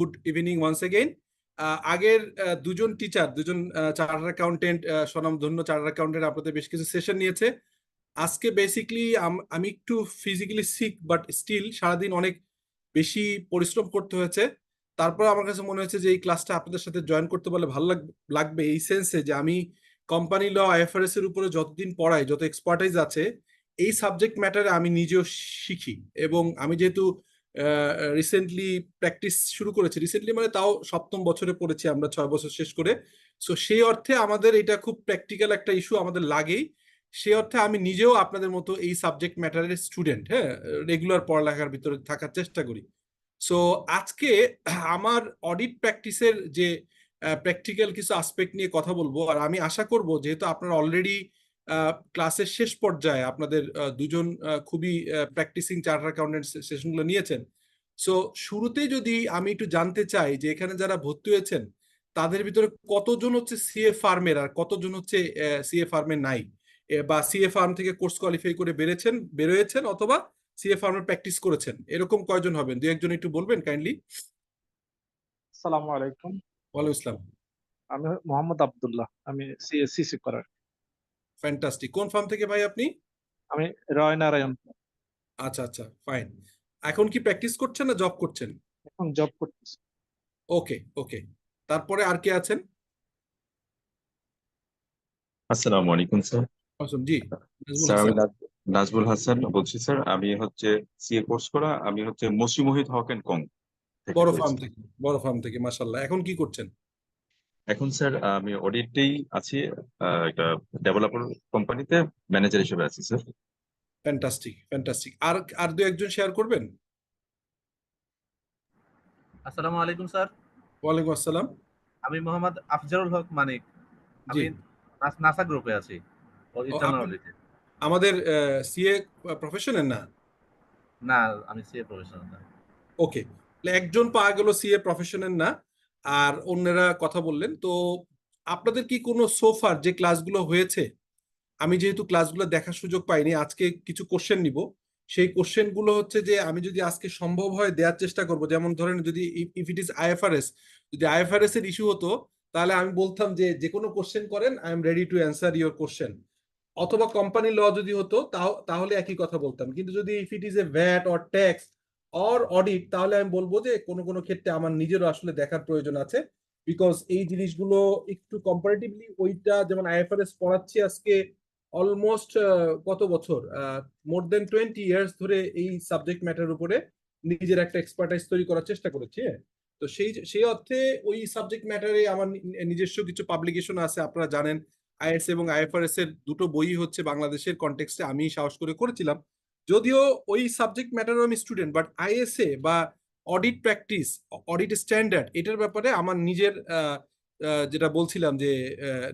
Good evening once again. আগের দুজন teacher, দুজন চার্টার্ড অ্যাকাউন্টেন্ট, স্বনামধন্য চার্টার্ড অ্যাকাউন্টেন্ট আপনাদের বেশ কিছু সেশন নিয়েছে। আজকে বেসিকলি আমি একটু ফিজিক্যালি সিক, বাট স্টিল সারাদিন অনেক বেশি পরিশ্রম করতে হয়েছে। তারপর আমার কাছে মনে হয়েছে যে এই ক্লাসটা আপনাদের সাথে জয়েন করতে পারলে ভালো লাগবে, এই সেন্সে যে আমি কোম্পানি ল আইএফআরএস এর উপরে যতদিন পড়াই, যত এক্সপার্টাইজ আছে এই সাবজেক্ট ম্যাটারে আমি নিজেও শিখি। এবং আমি যেহেতু রিসেন্টলি প্র্যাকটিস শুরু করেছি, রিসেন্টলি মানে তাও সপ্তম বছরে পড়েছি আমরা 6 বছর শেষ করে। সো সেই অর্থে আমাদের এটা খুব প্র্যাকটিক্যাল একটা ইস্যু আমাদের লাগেই। সেই অর্থে আমি নিজেও আপনাদের মতো এই সাবজেক্ট ম্যাটারের স্টুডেন্ট, হ্যাঁ, রেগুলার পড়ালেখার ভিতরে থাকার চেষ্টা করি। সো আজকে আমার অডিট প্র্যাকটিসের যে প্র্যাকটিক্যাল কিছু আসপেক্ট নিয়ে কথা বলবো। আর আমি আশা করব, যেহেতু আপনারা অলরেডি ক্লাসের শেষ পর্যায়ে আপনাদের দুজন খুবই প্র্যাকটিসিং চার্টার্ড অ্যাকাউন্টেন্ট সেশনগুলো নিয়েছেন, সো শুরুতেই যদি আমি একটু জানতে চাই যে এখানে যারা ভর্তি হয়েছেন তাদের ভিতরে কতজন হচ্ছে সিএ ফার্মের আর কতজন হচ্ছে সিএ ফার্মের নাই, বা সিএ ফার্ম থেকে কোর্স কোয়ালিফাই করে বেরোয়েছেন অথবা সিএ ফার্মের প্র্যাকটিস করেছেন, এরকম কয়জন হবেন? দু একজন একটু বলবেন কাইন্ডলি। আসসালামু আলাইকুম। ওয়ালাইকুম আসসালাম। আমি মোহাম্মদ আব্দুল্লাহ, আমি সিএসসি করার। ফ্যান্টাস্টিক। কোন ফার্ম থেকে ভাই আপনি? আমি রয় নারায়ণ। আচ্ছা আচ্ছা, ফাইন। এখন কি প্র্যাকটিস করছেন না জব করছেন? এখন জব করতেছি। ওকে ওকে। তারপরে আর কে আছেন? আসসালামু আলাইকুম স্যার। আসুন জি, নাজমুল স্যার আমি হাসান। নাজমুল হাসান বলছি স্যার। আমি হচ্ছে সিএ কোর্স করা, আমি হচ্ছে মসিমোহিত হক এন্ড কং থেকে বড় করেছি। ফার্ম থেকে, বড় ফার্ম থেকে, মাশাআল্লাহ। এখন কি করছেন? এখন স্যার আমি অডিটেই আছি, একটা ডেভেলপার কোম্পানিতে ম্যানেজার হিসেবে আছি স্যার। Fantastic fantastic. আর আর দু একজন শেয়ার করবেন? আসসালামু আলাইকুম স্যার। ওয়ালাইকুম আসসালাম। আমি মোহাম্মদ আফজারুল হক মানিক। জি। আমি নাসা গ্রুপে আছি, ইন্টারনাল আপনি অডিটে। আমাদের সিএ প্রফেশনের না? না, আমি সিএ প্রফেশনাল না। ওকে, একজন পাওয়া গেল সিএ প্রফেশনের না, আর অন্যরা কথা বললেন। তো আপনাদের কি কোনো সোফার যে ক্লাসগুলো হয়েছে, আমি যেহেতু ক্লাসগুলো দেখার সুযোগ পাইনি, আজকে কিছু কোশ্চেন নিব। সেই কোশ্চেনগুলো হচ্ছে যে আমি যদি আজকে সম্ভব হয় দেওয়ার চেষ্টা করব। যেমন ধরেন, যদি ইফ ইট ইজ আইএফআরএস, যদি আইএফআরএস এর ইস্যু হতো তাহলে আমি বলতাম যে যে কোনো কোশ্চেন করেন, I am ready to answer your question. অথবা কোম্পানি ল যদি হতো তাহলে একই কথা বলতাম। কিন্তু যদি if it is a VAT or tax or audit, তাহলে আমি বলবো যে কোনো কোনো ক্ষেত্রে আমার নিজেরও আসলে দেখার প্রয়োজন আছে। বিকজ এই জিনিসগুলো একটু কম্পারেটিভলি, ওইটা যেমন আইএফআরএস পড়াচ্ছি আজকে অলমোস্ট কত বছর, মোর দেন 20 ইয়ার্স ধরে এই সাবজেক্ট ম্যাটার উপরে নিজের একটা এক্সপার্টাইজ তৈরি করার চেষ্টা করেছি। তো সেই অর্থে ওই সাবজেক্ট ম্যাটারে আমার নিজস্ব কিছু পাবলিকেশন আছে। আপনারা জানেন আইএস এবং আইএফআরএস এর দুটো বই হচ্ছে বাংলাদেশের কনটেক্সটে আমি সাহস করে করেছিলাম। যদিও ওই সাবজেক্ট ম্যাটারও আমি স্টুডেন্ট, বাট আইএসএ বা অডিট প্র্যাকটিস, অডিট স্ট্যান্ডার্ড, এটার ব্যাপারে আমার নিজের যেটা বলছিলাম যে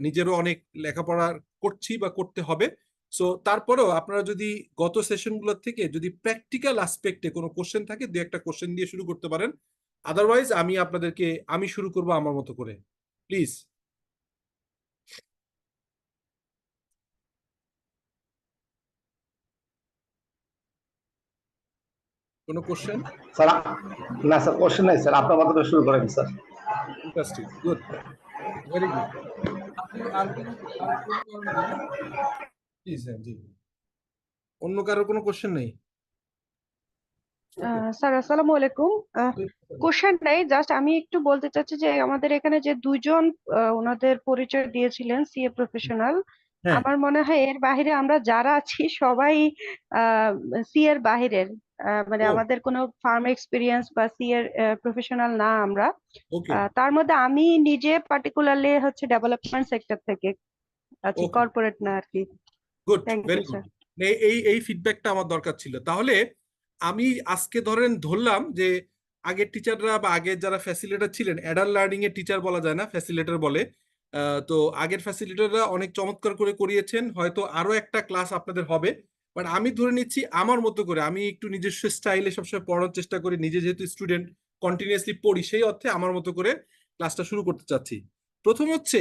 নিজেরও অনেক লেখাপড়া করছি বা করতে হবে। সো তারপরেও আপনারা যদি গত সেশনগুলোর থেকে যদি প্র্যাকটিক্যাল আসপেক্টে কোনো কোশ্চেন থাকে, দু একটা কোশ্চেন দিয়ে শুরু করতে পারেন। আদারওয়াইজ আমি শুরু করব আমার মতো করে, প্লিজ। কোনো কোশ্চেন? স্যার না স্যার, কোশ্চেন নাই স্যার, আপনার মতো করে শুরু করেন sir. Fantastic, good, very good. Please, হ্যাঁ জি। অন্য কারো কোনো কোশ্চেন নেই? স্যার আসসালামু আলাইকুম। কোশ্চেন নাই, জাস্ট আমি একটু বলতে চাচ্ছি যে আমাদের এখানে যে দুজন ওনাদের পরিচয় দিয়েছিলেন সিএ প্রফেশনাল, হ্যাঁ, আমার মনে হয় এর বাইরে আমরা যারা আছি সবাই সিএ এর বাহিরের, মানে ও আমাদের কোনো ফার্ম এক্সপিরিয়েন্স বা সিএ প্রফেশনাল না আমরা। ওকে তার মধ্যে আমি নিজে পার্টিকুলারলি হচ্ছে ডেভেলপমেন্ট সেক্টর থেকে আছি, ওকে, কর্পোরেট না আর কি। Good, thank very you good. Sir. এই ফিডব্যাকটা আমার দরকার ছিল। তাহলে আমি আজকে ধরলাম যে আগের টিচাররা বা আগের যারা ফ্যাসিলিটেটর ছিলেন, অ্যাডাল্ট লার্নিং এর টিচার বলা যায় না, ফ্যাসিলিটেটর বলে। তো আগের ফ্যাসিলিটেটররা অনেক চমৎকার করে করিয়েছেন, হয়তো আরো একটা ক্লাস আপনাদের হবে। বাট আমি ধরে নিচ্ছি আমার মতো করে, আমি একটু নিজস্ব স্টাইলে সবসময় পড়ার চেষ্টা করি, নিজে যেহেতু স্টুডেন্ট কন্টিনিউয়াসলি পড়ি, সেই অর্থে আমার মতো করে ক্লাসটা শুরু করতে চাচ্ছি। প্রথম হচ্ছে,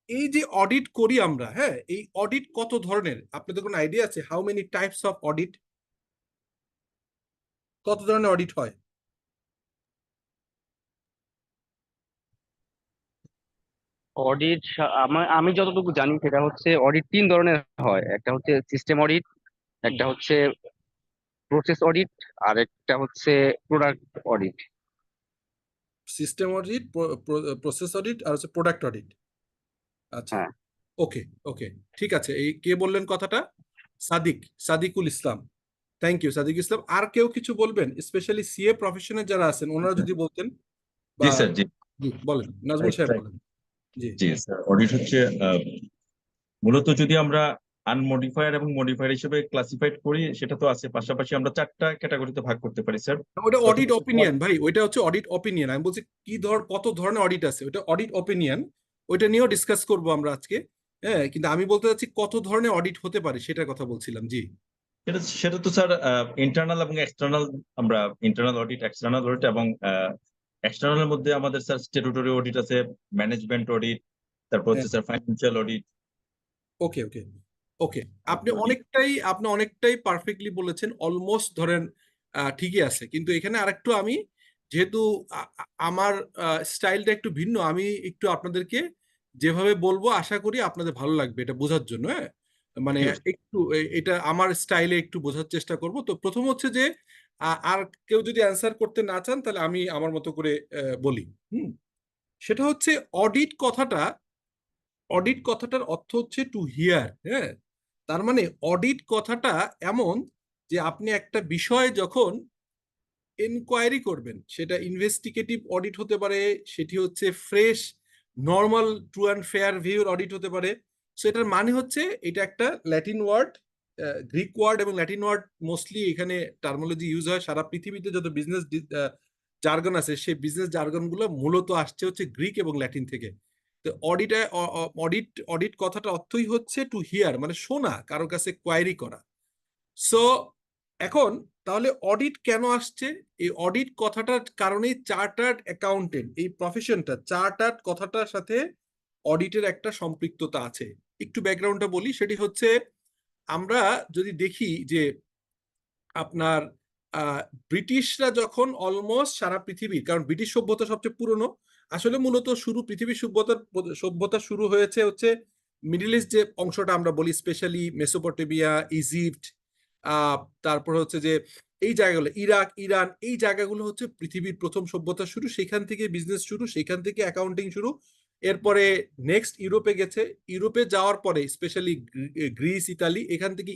এই যে অডিট করি আমরা, হ্যাঁ, এই অডিট কত ধরনের আপনাদের কোনো আইডিয়া আছে? How many types of audit? কত ধরনের অডিট হয়? অডিট আমি যতটুকু জানি সেটা হচ্ছে অডিট 3 ধরনের হয়, একটা হচ্ছে সিস্টেম অডিট, একটা হচ্ছে প্রসেস অডিট, আর একটা হচ্ছে product audit. System audit, process audit আর হচ্ছে প্রোডাক্ট অডিট। আচ্ছা, হ্যাঁ। ওকে ওকে, ঠিক আছে। এই কে বললেন কথাটা? সাদিকুল ইসলাম। থ্যাংক ইউ সাদিক ইসলাম। আর কেউ কিছু বলবেন, স্পেশালি সিএ প্রফেশনে যারা আছেন ওনারা যদি বলতেন? জি বা স্যার, জি জি, বলেন নাজমুল সাহেব বলেন। জি জি স্যার। অডিট হচ্ছে মূলত যদি আমরা আনমডিফায়ার এবং মডিফায়ার হিসেবে ক্লাসিফাইড করি, সেটা তো আছে, পাশাপাশি আমরা 4টা ক্যাটাগরিতে ভাগ করতে পারি স্যার। ওটা অডিট প্রথমত অপিনিয়ন ভাই, ওইটা হচ্ছে অডিট অপিনিয়ন। আমি বলছি কত ধরনের অডিট আছে, ওটা অডিট অপিনিয়ন, ওইটা নিয়েও ডিসকাস করবো আমরা আজকে। হ্যাঁ, কিন্তু আমি বলতে চাচ্ছি কত ধরনের অডিট হতে পারে সেটার কথা বলছিলাম। জি সেটা তো স্যার ইন্টারনাল এবং এক্সটার্নাল, আমরা ইন্টারনাল অডিট, এক্সটার্নাল অডিট, এবং এক্সটার্নালের মধ্যে আমাদের স্যার স্ট্যাটুটরি অডিট আছে, ম্যানেজমেন্ট অডিট, তারপর হচ্ছে স্যার ফাইন্যান্সিয়াল অডিট। ওকে ওকে ওকে, আপনি অনেকটাই পারফেক্টলি বলেছেন, অলমোস্ট ধরেন ঠিকই আছে। কিন্তু এখানে আরেকটু আমি, যেহেতু আমার স্টাইলটা একটু ভিন্ন, আমি একটু আপনাদেরকে যেভাবে বলবো আশা করি আপনাদের ভালো লাগবে এটা বোঝার জন্য। হ্যাঁ, মানে একটু এটা আমার স্টাইলে একটু বোঝার চেষ্টা করব। তো প্রথম হচ্ছে যে আর কেউ যদি অ্যান্সার করতে না চান তাহলে আমি আমার মতো করে বলি। সেটা হচ্ছে অডিট কথাটার অর্থ হচ্ছে টু হিয়ার। হ্যাঁ, তার মানে অডিট কথাটা এমন যে আপনি একটা বিষয় যখন এনকোয়ারি করবেন, সেটা ইনভেস্টিগেটিভ অডিট হতে পারে, সেটি হচ্ছে fresh normal true and fair ভিউর অডিট হতে পারে। সো এটার মানে হচ্ছে এটা একটা ল্যাটিন ওয়ার্ড, গ্রিক ওয়ার্ড এবং ল্যাটিন ওয়ার্ড মোস্টলি এখানে টার্মোলজি ইউজ হয়। সারা পৃথিবীতে যত বিজনেস জার্গন আছে সেই বিজনেস জার্গন গুলো মূলত আসছে হচ্ছে গ্রিক এবং ল্যাটিন থেকে। তো অডিট কথাটা অর্থই হচ্ছে টু হিয়ার, মানে শোনা, কারোর কাছে কোয়ারি করা। সো এখন তাহলে অডিট কেন আসছে? এই অডিট কথাটার কারণেই চার্টার্ড অ্যাকাউন্টেন্ট এই প্রফেশনটা, চার্টার্ড কথাটার সাথে অডিটের একটা সম্পৃক্ততা আছে। একটু ব্যাকগ্রাউন্ডটা বলি, সেটি হচ্ছে আমরা যদি দেখি যে আপনার ব্রিটিশরা যখন অলমোস্ট সারা পৃথিবীর, কারণ ব্রিটিশ সভ্যতা সবচেয়ে পুরনো, আসলে মূলত পৃথিবীর সভ্যতা শুরু হয়েছে হচ্ছে মিডল ইস্ট যে অংশটা আমরা বলি, স্পেশালি মেসোপটেমিয়া, ইজিপ্ট, তারপর হচ্ছে যে এই জায়গাগুলো, ইরাক, ইরান, এই জায়গাগুলো হচ্ছে পৃথিবীর প্রথম সভ্যতা শুরু। সেখান থেকে বিজনেস শুরু, সেখান থেকে অ্যাকাউন্টিং শুরু। এরপরে নেক্সট ইউরোপে গেছে, ইউরোপে যাওয়ার পরে স্পেশালি গ্রিস, ইতালি, এখান থেকে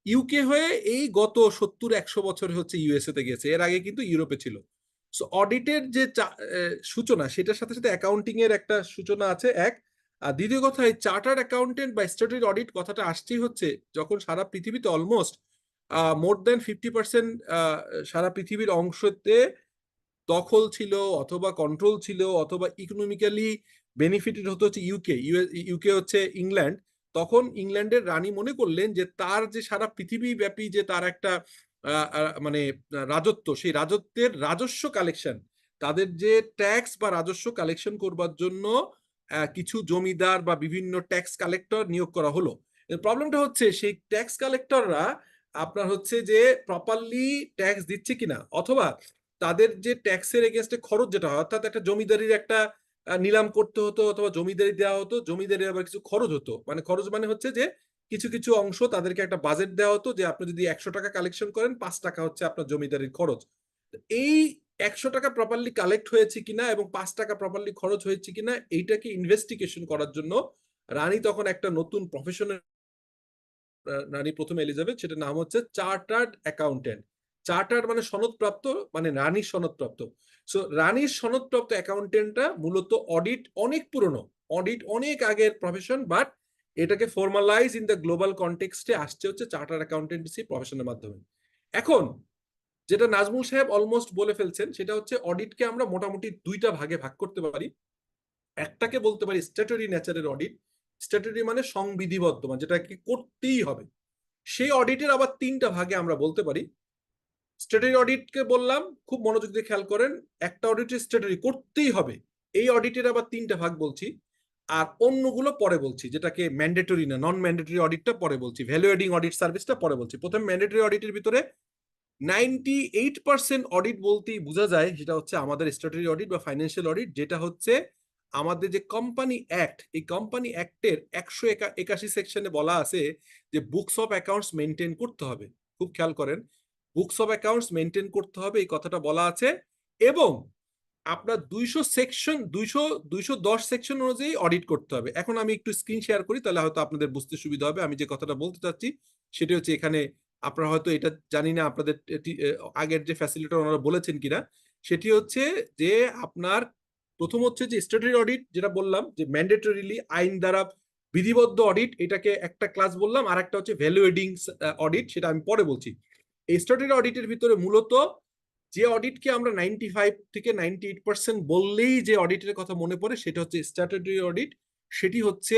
ইউকে হয়ে এই গত 70-100 বছর হচ্ছে ইউএসএ তে গেছে। এর আগে কিন্তু ইউরোপে ছিল। সো অডিটের যে সূচনা, সেটার সাথে সাথে অ্যাকাউন্টিং এর একটা সূচনা আছে এক। আর দ্বিতীয় কথা, এই চার্টার্ড অ্যাকাউন্টেন্ট বা স্ট্যাটুটরি অডিট কথাটা আসছেই হচ্ছে যখন সারা পৃথিবীতে অলমোস্ট মোর দেন 50% সারা পৃথিবীর অংশতে দখল ছিল অথবা কন্ট্রোল ছিল অথবা ইকোনমিক্যালি বেনিফিটেড হতে হচ্ছে ইউকে হচ্ছে ইংল্যান্ড। তখন ইংল্যান্ডের রানী মনে করলেন যে তার যে সারা পৃথিবী ব্যাপী যে তার একটা মানে রাজত্ব, সেই রাজত্বের রাজস্ব কালেকশন, তাদের যে ট্যাক্স বা রাজস্ব কালেকশন করবার জন্য কিছু জমিদার বা বিভিন্ন ট্যাক্স কালেক্টর নিয়োগ করা হলো। প্রবলেমটা হচ্ছে সেই ট্যাক্স কালেক্টররা আপনার হচ্ছে যে প্রপারলি ট্যাক্স দিচ্ছে কিনা, অথবা তাদের যে ট্যাক্সের এগেনস্টে খরচ যেটা হয়, অর্থাৎ একটা জমিদারির একটা নিলাম করতে হতো অথবা জমিদারি দেওয়া হতো, জমিদারির আবার কিছু খরচ হতো। মানে খরচ মানে হচ্ছে যে কিছু কিছু অংশ তাদেরকে একটা বাজেট দেওয়া হতো যে আপনি যদি 100 টাকা কালেকশন করেন, 5 টাকা হচ্ছে আপনার জমিদারির খরচ। এই 100 টাকা প্রপারলি কালেক্ট হয়েছে কিনা এবং 5 টাকা প্রপারলি খরচ হয়েছে কিনা এইটাকে ইনভেস্টিগেশন করার জন্য রানী তখন একটা নতুন প্রফেশনের, রানী প্রথম এলিজাবেথ, সেটার নাম হচ্ছে চার্টার্ড অ্যাকাউন্টেন্ট। চার্টার্ড মানে সনদপ্রাপ্ত, মানে রানীর সনদপ্রাপ্ত। সো রানীর সনদপ্রাপ্ত অ্যাকাউন্টেন্টটা মূলত অডিট অনেক পুরনো, অডিট অনেক আগের প্রফেশন, বাট এটাকে ফর্মালাইজ ইন দ্য গ্লোবাল কনটেক্সটে আসছে হচ্ছে চার্টার্ড অ্যাকাউন্টেন্সি প্রফেশনের মাধ্যমে। এখন যেটা নাজমুল সাহেব অলমোস্ট বলে ফেলছেন, সেটা হচ্ছে অডিটকে আমরা মোটামুটি দুইটা ভাগে ভাগ করতে পারি। একটাকে বলতে পারি স্ট্যাটুটরি নেচারের অডিট। স্ট্যাটুটরি মানে সংবিধিবদ্ধ, মানে যেটাকে করতেই হবে। সেই অডিটের আবার 3টা ভাগে আমরা বলতে পারি। স্ট্যাটুটরি অডিটকে বললাম, খুব মনোযোগ দিয়ে খেয়াল করেন, একটা অডিটের স্ট্যাটুটরি করতেই হবে, এই অডিটের আবার 3টা ভাগ বলছি। আর অন্যগুলো পরে বলছি, যেটাকে ম্যান্ডেটরি না, নন ম্যান্ডেটরি অডিটটা পরে বলছি, ভ্যালু এডিং অডিট সার্ভিসটা পরে বলছি। প্রথম ম্যান্ডেটরি অডিটের ভিতরে 98% অডিট বলতেই বোঝা যায় সেটা হচ্ছে আমাদের স্ট্যাটুটরি অডিট বা ফাইন্যান্সিয়াল অডিট, যেটা হচ্ছে আমাদের যে কোম্পানি অ্যাক্ট, এই কোম্পানি অ্যাক্টের 181 সেকশনে বলা আছে যে বুকস অফ অ্যাকাউন্টস মেনটেন করতে হবে। খুব খেয়াল করেন, বুকস অফ অ্যাকাউন্টস মেনটেন করতে হবে, এই কথাটা বলা আছে। এবং আপনার 210 সেকশন অনুযায়ী অডিট করতে হবে। এখন আমি একটু স্ক্রিন শেয়ার করি, তাহলে হয়তো আপনাদের বুঝতে সুবিধা হবে। আমি যে কথাটা বলতে চাচ্ছি সেটা হচ্ছে, এখানে আপনারা হয়তো এটা জানি না আপনাদের আগের যে ফ্যাসিলিটার ওনারা বলেছেন কিনা, সেটি হচ্ছে যে আপনার প্রথম হচ্ছে যে স্ট্যাটুটরি অডিট, যেটা বললাম যে ম্যান্ডেটরিলি আইন দ্বারা বিধিবদ্ধ অডিট, এটাকে একটা ক্লাস বললাম। আর একটা হচ্ছে ভ্যালুয়েডিং অডিট, সেটা আমি পরে বলছি। এই স্ট্যাটুটরি অডিটের ভিতরে মূলত যে অডিটকে আমরা 95 থেকে 98% বললেই যে অডিটের কথা মনে পড়ে, সেটা হচ্ছে স্ট্যাটুটরি অডিট। সেটি হচ্ছে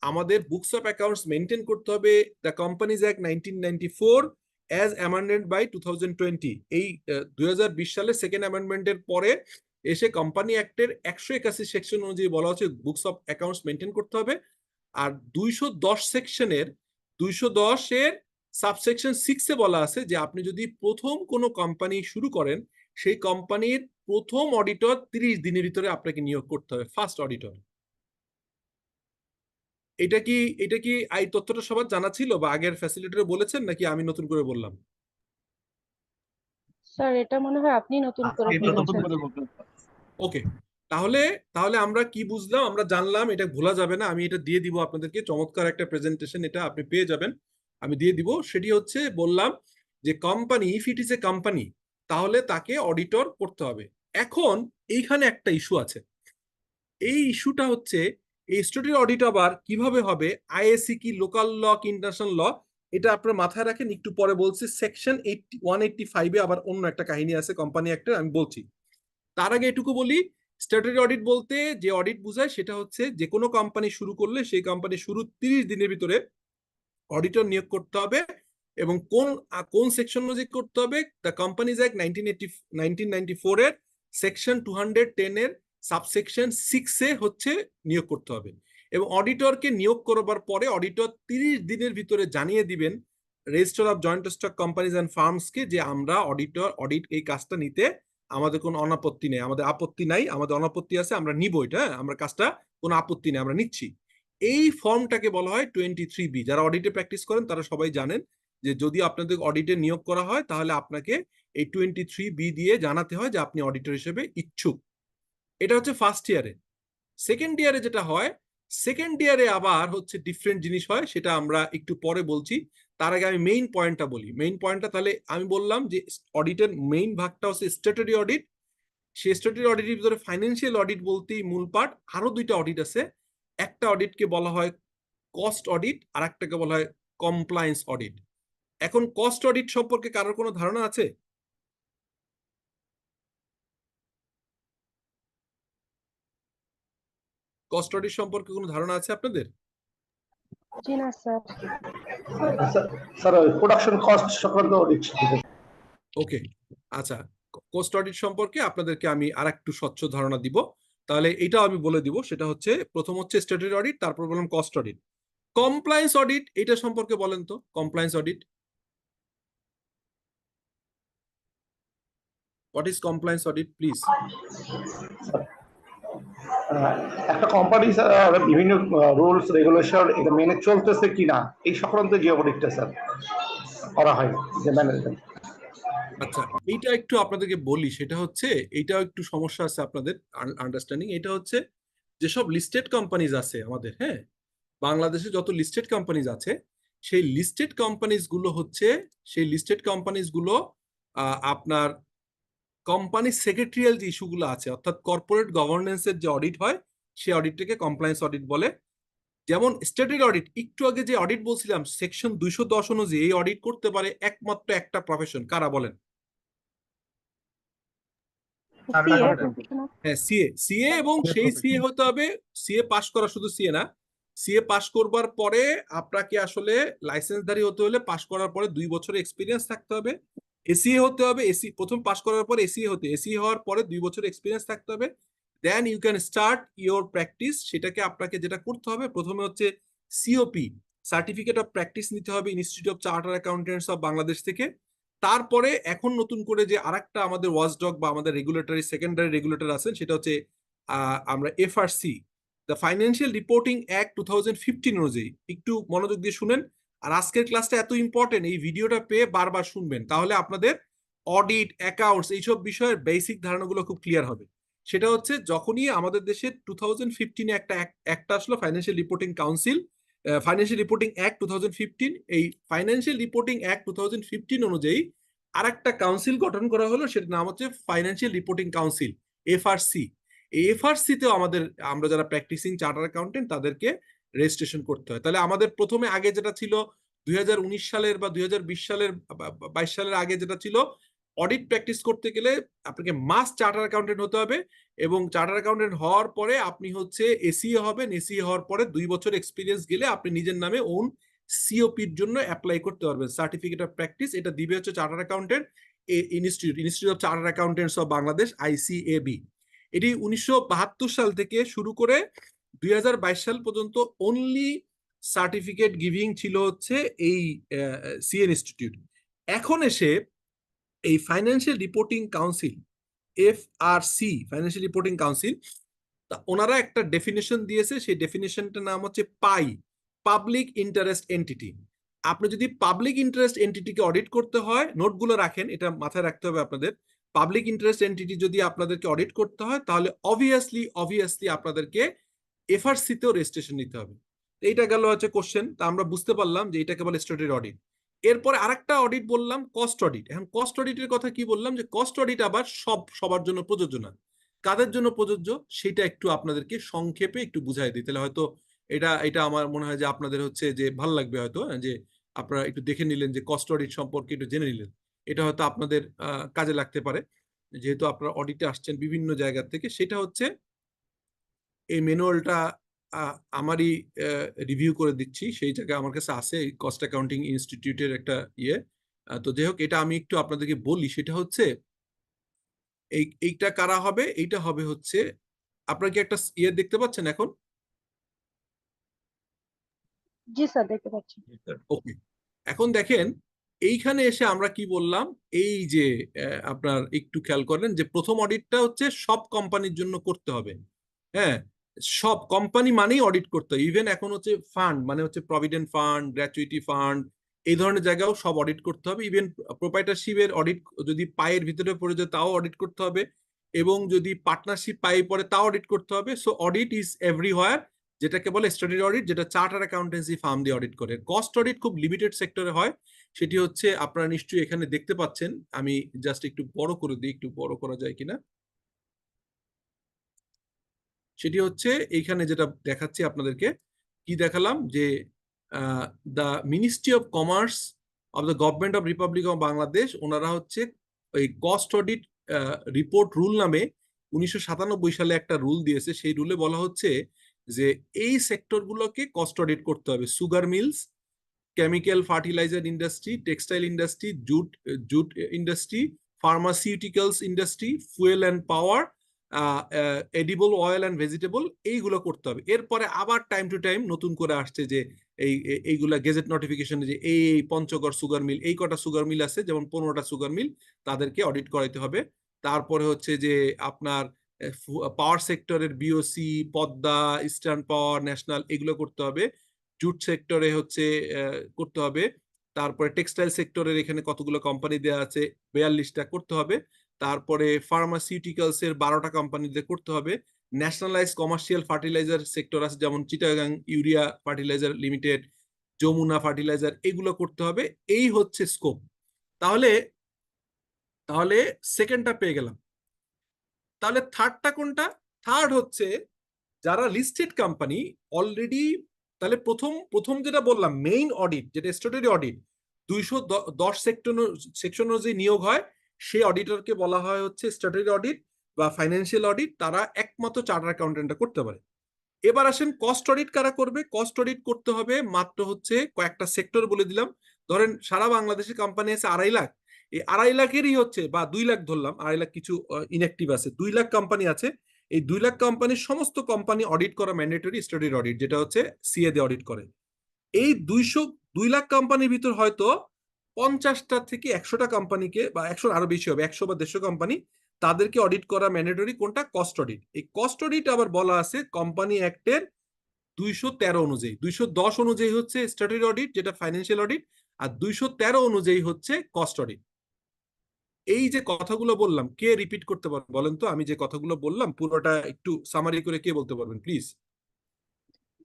আমাদের বুকস অফ অ্যাকাউন্টস মেনটেন করতে হবে the companies act 1994 as amended by 2020। এই 2020 সালে সেকেন্ড অ্যামেন্ডমেন্টের পরে এসে কোম্পানি অ্যাক্টের 181 সেকশন অনুযায়ী বলা হচ্ছে বুকস অফ অ্যাকাউন্টস মেনটেন করতে হবে। আর 210 সেকশনের 210-এর সাবসেকশন 6-এ বলা আছে যে আপনি যদি প্রথম কোনো কোম্পানি শুরু করেন, সেই কোম্পানির প্রথম অডিটর 30 দিনের ভিতরে আপনাকে নিয়োগ করতে হবে, ফার্স্ট অডিটর। এটা কি এই তথ্যটা সবার জানা ছিল বা আগের ফ্যাসিলিটারে বলেছেন, নাকি আমি নতুন করে বললাম? স্যার এটা মনে হয় আপনি নতুন করে আপনি নতুন বলেছেন। ওকে, তাহলে আমরা কি বুঝলাম, আমরা জানলাম, এটা ভোলা যাবে না। আমি এটা দিয়ে দিব আপনাদেরকে, চমৎকার একটা প্রেজেন্টেশন, এটা আপনি পেয়ে যাবেন, আমি দিয়ে দিব। সেটি হচ্ছে বললাম যে company, if it is a company, তাহলে তাকে অডিটর করতে হবে। এখন এইখানে একটা ইস্যু আছে। এই ইস্যুটা হচ্ছে এই স্ট্যাটুটরি অডিট আবার কিভাবে হবে, আইএসসি কি, লোকাল ল কি, ইন্টারন্যাশনাল ল, এটা আপনার মাথায় রাখেন। একটু পরে বলছি। সেকশন 185-এ আবার অন্য একটা কাহিনী আছে কোম্পানি অ্যাক্টের, আমি বলছি। তার আগে এটুকু বলি, স্ট্যাটুটরি অডিট বলতে যে অডিট বোঝায় সেটা হচ্ছে যে কোনো কোম্পানি শুরু করলে সেই কোম্পানি শুরু 30 দিনের ভিতরে অডিটর নিয়োগ করতে হবে। এবং কোন সেকশন অনুযায়ী করতে হবে, দ্য কোম্পানিজ অ্যাক্ট 1994-এর সেকশন 210-এর সাবসেকশন 6-এ হচ্ছে নিয়োগ করতে হবে। এবং অডিটরকে নিয়োগ করবার পরে অডিটর 30 দিনের ভিতরে জানিয়ে দিবেন registrar of joint stock companies and ফার্মসকে যে আমরা অডিট এই কাজটা নিতে আমাদের কোনো অনাপত্তি নেই, আমাদের আপত্তি নাই, আমাদের অনাপত্তি আছে, আমরা নিব এটা, আমরা কাজটা কোনো আপত্তি নেই, আমরা নিচ্ছি। এই ফর্মটাকে বলা হয় 23B। যারা অডিটে প্র্যাকটিস করেন তারা সবাই জানেন যে যদি আপনাদের অডিটে নিয়োগ করা হয়, তাহলে আপনাকে এই 23B দিয়ে জানাতে হয় যে আপনি অডিটর হিসেবে ইচ্ছুক। এটা হচ্ছে ফার্স্ট ইয়ারে। সেকেন্ড ইয়ারে যেটা হয়, সেকেন্ড ইয়ারে আবার হচ্ছে ডিফারেন্ট জিনিস হয়, সেটা আমরা একটু পরে বলছি। তার আগে আমি মেইন পয়েন্টটা বলি। মেইন পয়েন্টটা তাহলে আমি বললাম যে অডিটের মেইন ভাগটা হচ্ছে স্ট্যাটুটরি অডিট। সেই স্ট্যাটুটরি অডিটের ভিতরে ফাইন্যান্সিয়াল অডিট বলতেই মূল পার্ট। আরো দুইটা অডিট আছে। একটা অডিটকে বলা হয় কস্ট অডিট, আর একটাকে বলা হয় কমপ্লায়েন্স অডিট। এখন কস্ট অডিট সম্পর্কে কারোর কোনো ধারণা আছে? কস্ট অডিট সম্পর্কে কোনো ধারণা আছে আপনাদের? জি না স্যার। স্যার প্রোডাকশন কস্ট সংক্রান্ত অডিট। ওকে, আচ্ছা, কস্ট অডিট সম্পর্কে আপনাদেরকে আমি আরেকটু স্বচ্ছ ধারণা দিব। তাহলে এটাও আমি বলে দিব। সেটা হচ্ছে, প্রথম হচ্ছে স্ট্যাটুটরি অডিট, তারপর বললাম কস্ট অডিট। কমপ্লায়েন্স অডিট, এটা সম্পর্কে বলেন তো, compliance audit what is compliance audit please? একটা কোম্পানি বিভিন্ন রুলস রেগুলেশন এটা মেনে চলতেছে কিনা এই সংক্রান্ত যে অডিটটা স্যার করা হয়, যে ম্যানেজমেন্ট। আচ্ছা, এইটা একটু আপনাদেরকে বলি। সেটা হচ্ছে, এইটাও একটু সমস্যা আছে আপনাদের আন্ডারস্ট্যান্ডিং। এটা হচ্ছে যেসব লিস্টেড কোম্পানিজ আছে আমাদের, হ্যাঁ, বাংলাদেশে যত লিস্টেড কোম্পানিজ আছে, সেই লিস্টেড কোম্পানিজ গুলো আপনার কোম্পানি সেক্রেটারিয়াল যে ইস্যুগুলো আছে, অর্থাৎ কর্পোরেট গভর্নেন্সের যে অডিট হয়, সেই অডিটটাকে কমপ্লায়েন্স অডিট বলে। যেমন স্ট্যাটুটরি অডিট, একটু আগে যে অডিট বলছিলাম সেকশন 210 অনুযায়ী এই অডিট করতে পারে একমাত্র একটা প্রফেশন, কারা বলেন? হ্যাঁ, সিএ। এবং সেই সিএ হতে হবে, সিএ পাস করা, শুধু সিএ না, সিএ পাস করবার পরে আপনাকে আসলে লাইসেন্সধারী হতে হলে পাস করার পরে 2 বছরের এক্সপিরিয়েন্স থাকতে হবে। এসিএ হতে হবে, প্রথম পাস করার পর এসিএ হওয়ার পরে 2 বছরের এক্সপিরিয়েন্স থাকতে হবে। Then you can start your practice. সেটাকে আপনাকে যেটা করতে হবে, প্রথমে হচ্ছে সিওপি, সার্টিফিকেট অফ প্র্যাকটিস নিতে হবে institute of chartered accountants of Bangladesh থেকে। তারপরে এখন নতুন করে যে আরেকটা আমাদের ওয়াচডগ বা আমাদের রেগুলেটরি সেকেন্ডারি রেগুলেটর আছেন, সেটা হচ্ছে আমরা FRC the financial reporting act 2015 অনুযায়ী একটু মনোযোগ দিয়ে শুনেন। আর আজকের ক্লাসটা এত ইম্পর্টেন্ট, এই ভিডিওটা পেয়ে বারবার শুনবেন, তাহলে আপনাদের অডিট, অ্যাকাউন্টস এইসব বিষয়ের বেসিক ধারণাগুলো খুব ক্লিয়ার হবে। সেটা হচ্ছে যখনই আমাদের দেশে 2015-এ একটা আসলো financial reporting council, financial reporting act 2015, এই ফাইন্যান্সিয়াল রিপোর্টিং অ্যাক্ট 2015 অনুযায়ী আর একটা কাউন্সিল গঠন করা হলো, সেটার নাম হচ্ছে ফাইন্যান্সিয়াল রিপোর্টিং কাউন্সিল, এফআরসি। এই এফআরসি তেও আমরা যারা প্র্যাকটিসিং চার্টার অ্যাকাউন্টেন্ট তাদেরকে রেজিস্ট্রেশন করতে হয়। তাহলে আমাদের প্রথমে আগে যেটা ছিল 2019 সালের বা 2020 সালের 22 সালের আগে যেটা ছিল, অডিট প্র্যাকটিস করতে গেলে আপনাকে মাস্ট চার্টার অ্যাকাউন্টেন্ট হতে হবে, এবং চার্টার অ্যাকাউন্টেন্ট হওয়ার পরে আপনি হচ্ছে এসিএ হবেন। এসিএ হওয়ার পরে 2 বছর এক্সপিরিয়েন্স গেলে আপনি নিজের নামে ওন সিওপির জন্য অ্যাপ্লাই করতে পারবেন, সার্টিফিকেট অফ প্র্যাকটিস। এটা দিবে হচ্ছে charter accountant institute of charter accountants of Bangladesh, ICAB. এটি 1972 সাল থেকে শুরু করে 2022 সাল পর্যন্ত অনলি সার্টিফিকেট গিভিং ছিল হচ্ছে এই সিএন ইনস্টিটিউট। এখন এসে এই financial reporting council, FRC, financial reporting council, ওনারা একটা ডেফিনেশন দিয়েছে। সেই ডেফিনেশনটার নাম হচ্ছে পাই, পাবলিক ইন্টারেস্ট এন্টিটি। আপনি যদি পাবলিক ইন্টারেস্ট এন্টিটিকে অডিট করতে হয়, নোটগুলো রাখেন, এটা মাথায় রাখতে হবে আপনাদের। পাবলিক ইন্টারেস্ট এন্টিটি যদি আপনাদেরকে অডিট করতে হয়, তাহলে অবভিয়াসলি আপনাদেরকে এফআরসি তেও রেজিস্ট্রেশন নিতে হবে। এইটা গেল হচ্ছে কোশ্চেন। তা আমরা বুঝতে পারলাম যে এটাকে বলে স্ট্যাটুটরি অডিট। এরপরে আরেকটা অডিট বললাম কস্ট অডিট। এখন কস্ট অডিটের কথা কি বললাম, যে কস্ট অডিট আবার সবার জন্য প্রযোজ্য না। কাদের জন্য প্রযোজ্য সেটা একটু আপনাদেরকে সংক্ষেপে একটু বুঝাই দিই, তাহলে হয়তো এটা আমার মনে হয় যে আপনাদের হচ্ছে যে ভালো লাগবে, হয়তো যে আপনারা একটু দেখে নিলেন, যে কস্ট অডিট সম্পর্কে একটু জেনে নিলেন। এটা হয়তো আপনাদের কাজে লাগতে পারে, যেহেতু আপনারা অডিটে আসছেন বিভিন্ন জায়গা থেকে। সেটা হচ্ছে এই ম্যানুয়ালটা আমারই রিভিউ করে দিচ্ছি, সেই জায়গায় আমার কাছে আছে এই কস্ট অ্যাকাউন্টিং ইনস্টিটিউটের একটা ইয়ে। তো যাই হোক, এটা আমি একটু আপনাদেরকে বলি। সেটা হচ্ছে এইটা কারা হবে, এইটা হবে হচ্ছে, আপনারা কি একটা ইয়ে দেখতে পাচ্ছেন এখন? জি স্যার, দেখতে পাচ্ছি। ওকে, এখন দেখেন এইখানে এসে আমরা কি বললাম, এই যে আপনার একটু খেয়াল করেন যে প্রথম অডিটটা হচ্ছে সব কোম্পানির জন্য করতে হবে। হ্যাঁ, সব কোম্পানি মানেই অডিট করতে হয়। ইভেন এখন হচ্ছে ফান্ড মানে হচ্ছে প্রভিডেন্ট ফান্ড, গ্র্যাচুইটি ফান্ড, এই ধরনের জায়গাও সব অডিট করতে হবে। ইভেন প্রোপ্রাইটারশিপের অডিট যদি পায়ের ভিতরে পড়ে যায় তাও অডিট করতে হবে, এবং যদি পার্টনারশিপ পায়ে পড়ে তাও অডিট করতে হবে। সো অডিট ইজ এভরিওয়্যার, যেটাকে বলে স্ট্যাটুটরি অডিট, যেটা চার্টার অ্যাকাউন্টেন্সি ফার্ম দিয়ে অডিট করে। কস্ট অডিট খুব লিমিটেড সেক্টরে হয়। সেটি হচ্ছে আপনারা নিশ্চয়ই এখানে দেখতে পাচ্ছেন। আমি জাস্ট একটু বড় করে দিই, একটু বড় করা যায় কিনা। সেটি হচ্ছে এইখানে যেটা দেখাচ্ছি আপনাদেরকে, কি দেখালাম, যে the ministry of commerce of the government of Republic of Bangladesh, ওনারা হচ্ছে ওই কস্ট অডিট রিপোর্ট রুল নামে 1997 সালে একটা রুল দিয়েছে। সেই রুলে বলা হচ্ছে যে এই সেক্টরগুলোকে কস্ট অডিট করতে হবে: sugar mills, chemical fertiliser industry, textile industry, jute industry, pharmaceuticals industry, fuel and power, edible oil and vegetable, এইগুলো করতে হবে। এরপরে আবার টাইম টু টাইম নতুন করে আসছে যে এইগুলা গেজেট নোটিফিকেশনে, যে এই পঞ্চগড় সুগার মিল, এই কটা সুগার মিল আছে, যেমন 15টা সুগার মিল, তাদেরকে অডিট করাইতে হবে। তারপরে হচ্ছে যে আপনার পাওয়ার সেক্টরের বিওসি, পদ্মা, ইস্টার্ন পাওয়ার, ন্যাশনাল, এগুলো করতে হবে। জুট সেক্টরে হচ্ছে করতে হবে। তারপরে টেক্সটাইল সেক্টরের এখানে কতগুলো কোম্পানি দেওয়া আছে, 42টা করতে হবে। তারপরে ফার্মাসিউটিক্যালস এর 12টা কোম্পানিতে করতে হবে। ন্যাশনালাইজ কমার্শিয়াল ফার্টিলাইজার সেক্টর আছে, যেমন Chittagong urea fertiliser limited, Jamuna fertiliser, এগুলো করতে হবে। এই হচ্ছে স্কোপ। তাহলে সেকেন্ডটা পেয়ে গেলাম। তাহলে থার্ডটা কোনটা? থার্ড হচ্ছে যারা লিস্টেড কোম্পানি অলরেডি। তাহলে প্রথম যেটা বললাম মেইন অডিট, যেটা স্ট্যাটুটরি অডিট, 210 সেকশন অনুযায়ী নিয়োগ হয়, সেই অডিটরকে বলা হয় হচ্ছে স্ট্যাটুটরি অডিট বা ফাইন্যান্সিয়াল অডিট। তারা একমাত্র চার্টার অ্যাকাউন্টেন্টটা করতে পারে। এবার আসেন কস্ট অডিট কারা করবে। কস্ট অডিট করতে হবে মাত্র হচ্ছে কয়েকটা সেক্টর বলে দিলাম। ধরেন সারা বাংলাদেশে কোম্পানি আছে 2.5 লাখ, এই 2.5 লাখেরই হচ্ছে, বা 2 লাখ ধরলাম, 2.5 লাখ কিছু ইনঅ্যাক্টিভ আছে, 2 লাখ কোম্পানি আছে। এই 2 লাখ কোম্পানির সমস্ত কোম্পানি অডিট করা ম্যান্ডেটরি স্ট্যাটুটরি অডিট, যেটা হচ্ছে সিএ দিয়ে অডিট করে। এই 2 লাখ কোম্পানির ভিতর হয়তো 50টা থেকে 100টা কোম্পানিকে, বা 100 আরো বেশি হবে, 100 বা 150 কোম্পানি, তাদেরকে অডিট করা ম্যান্ডেটরি কোনটা? Cost audit. এই কস্ট অডিট আবার বলা আছে কোম্পানি অ্যাক্টের 213 অনুযায়ী। 210 অনুযায়ী হচ্ছে স্ট্যাটুটরি অডিট, যেটা ফাইন্যান্সিয়াল অডিট, আর 213 অনুযায়ী হচ্ছে কস্ট অডিট। এই যে কথাগুলো বললাম, কে রিপিট করতে পারবেন বলেন তো? আমি যে কথাগুলো বললাম পুরোটা একটু সামারি করে কে বলতে পারবেন প্লিজ?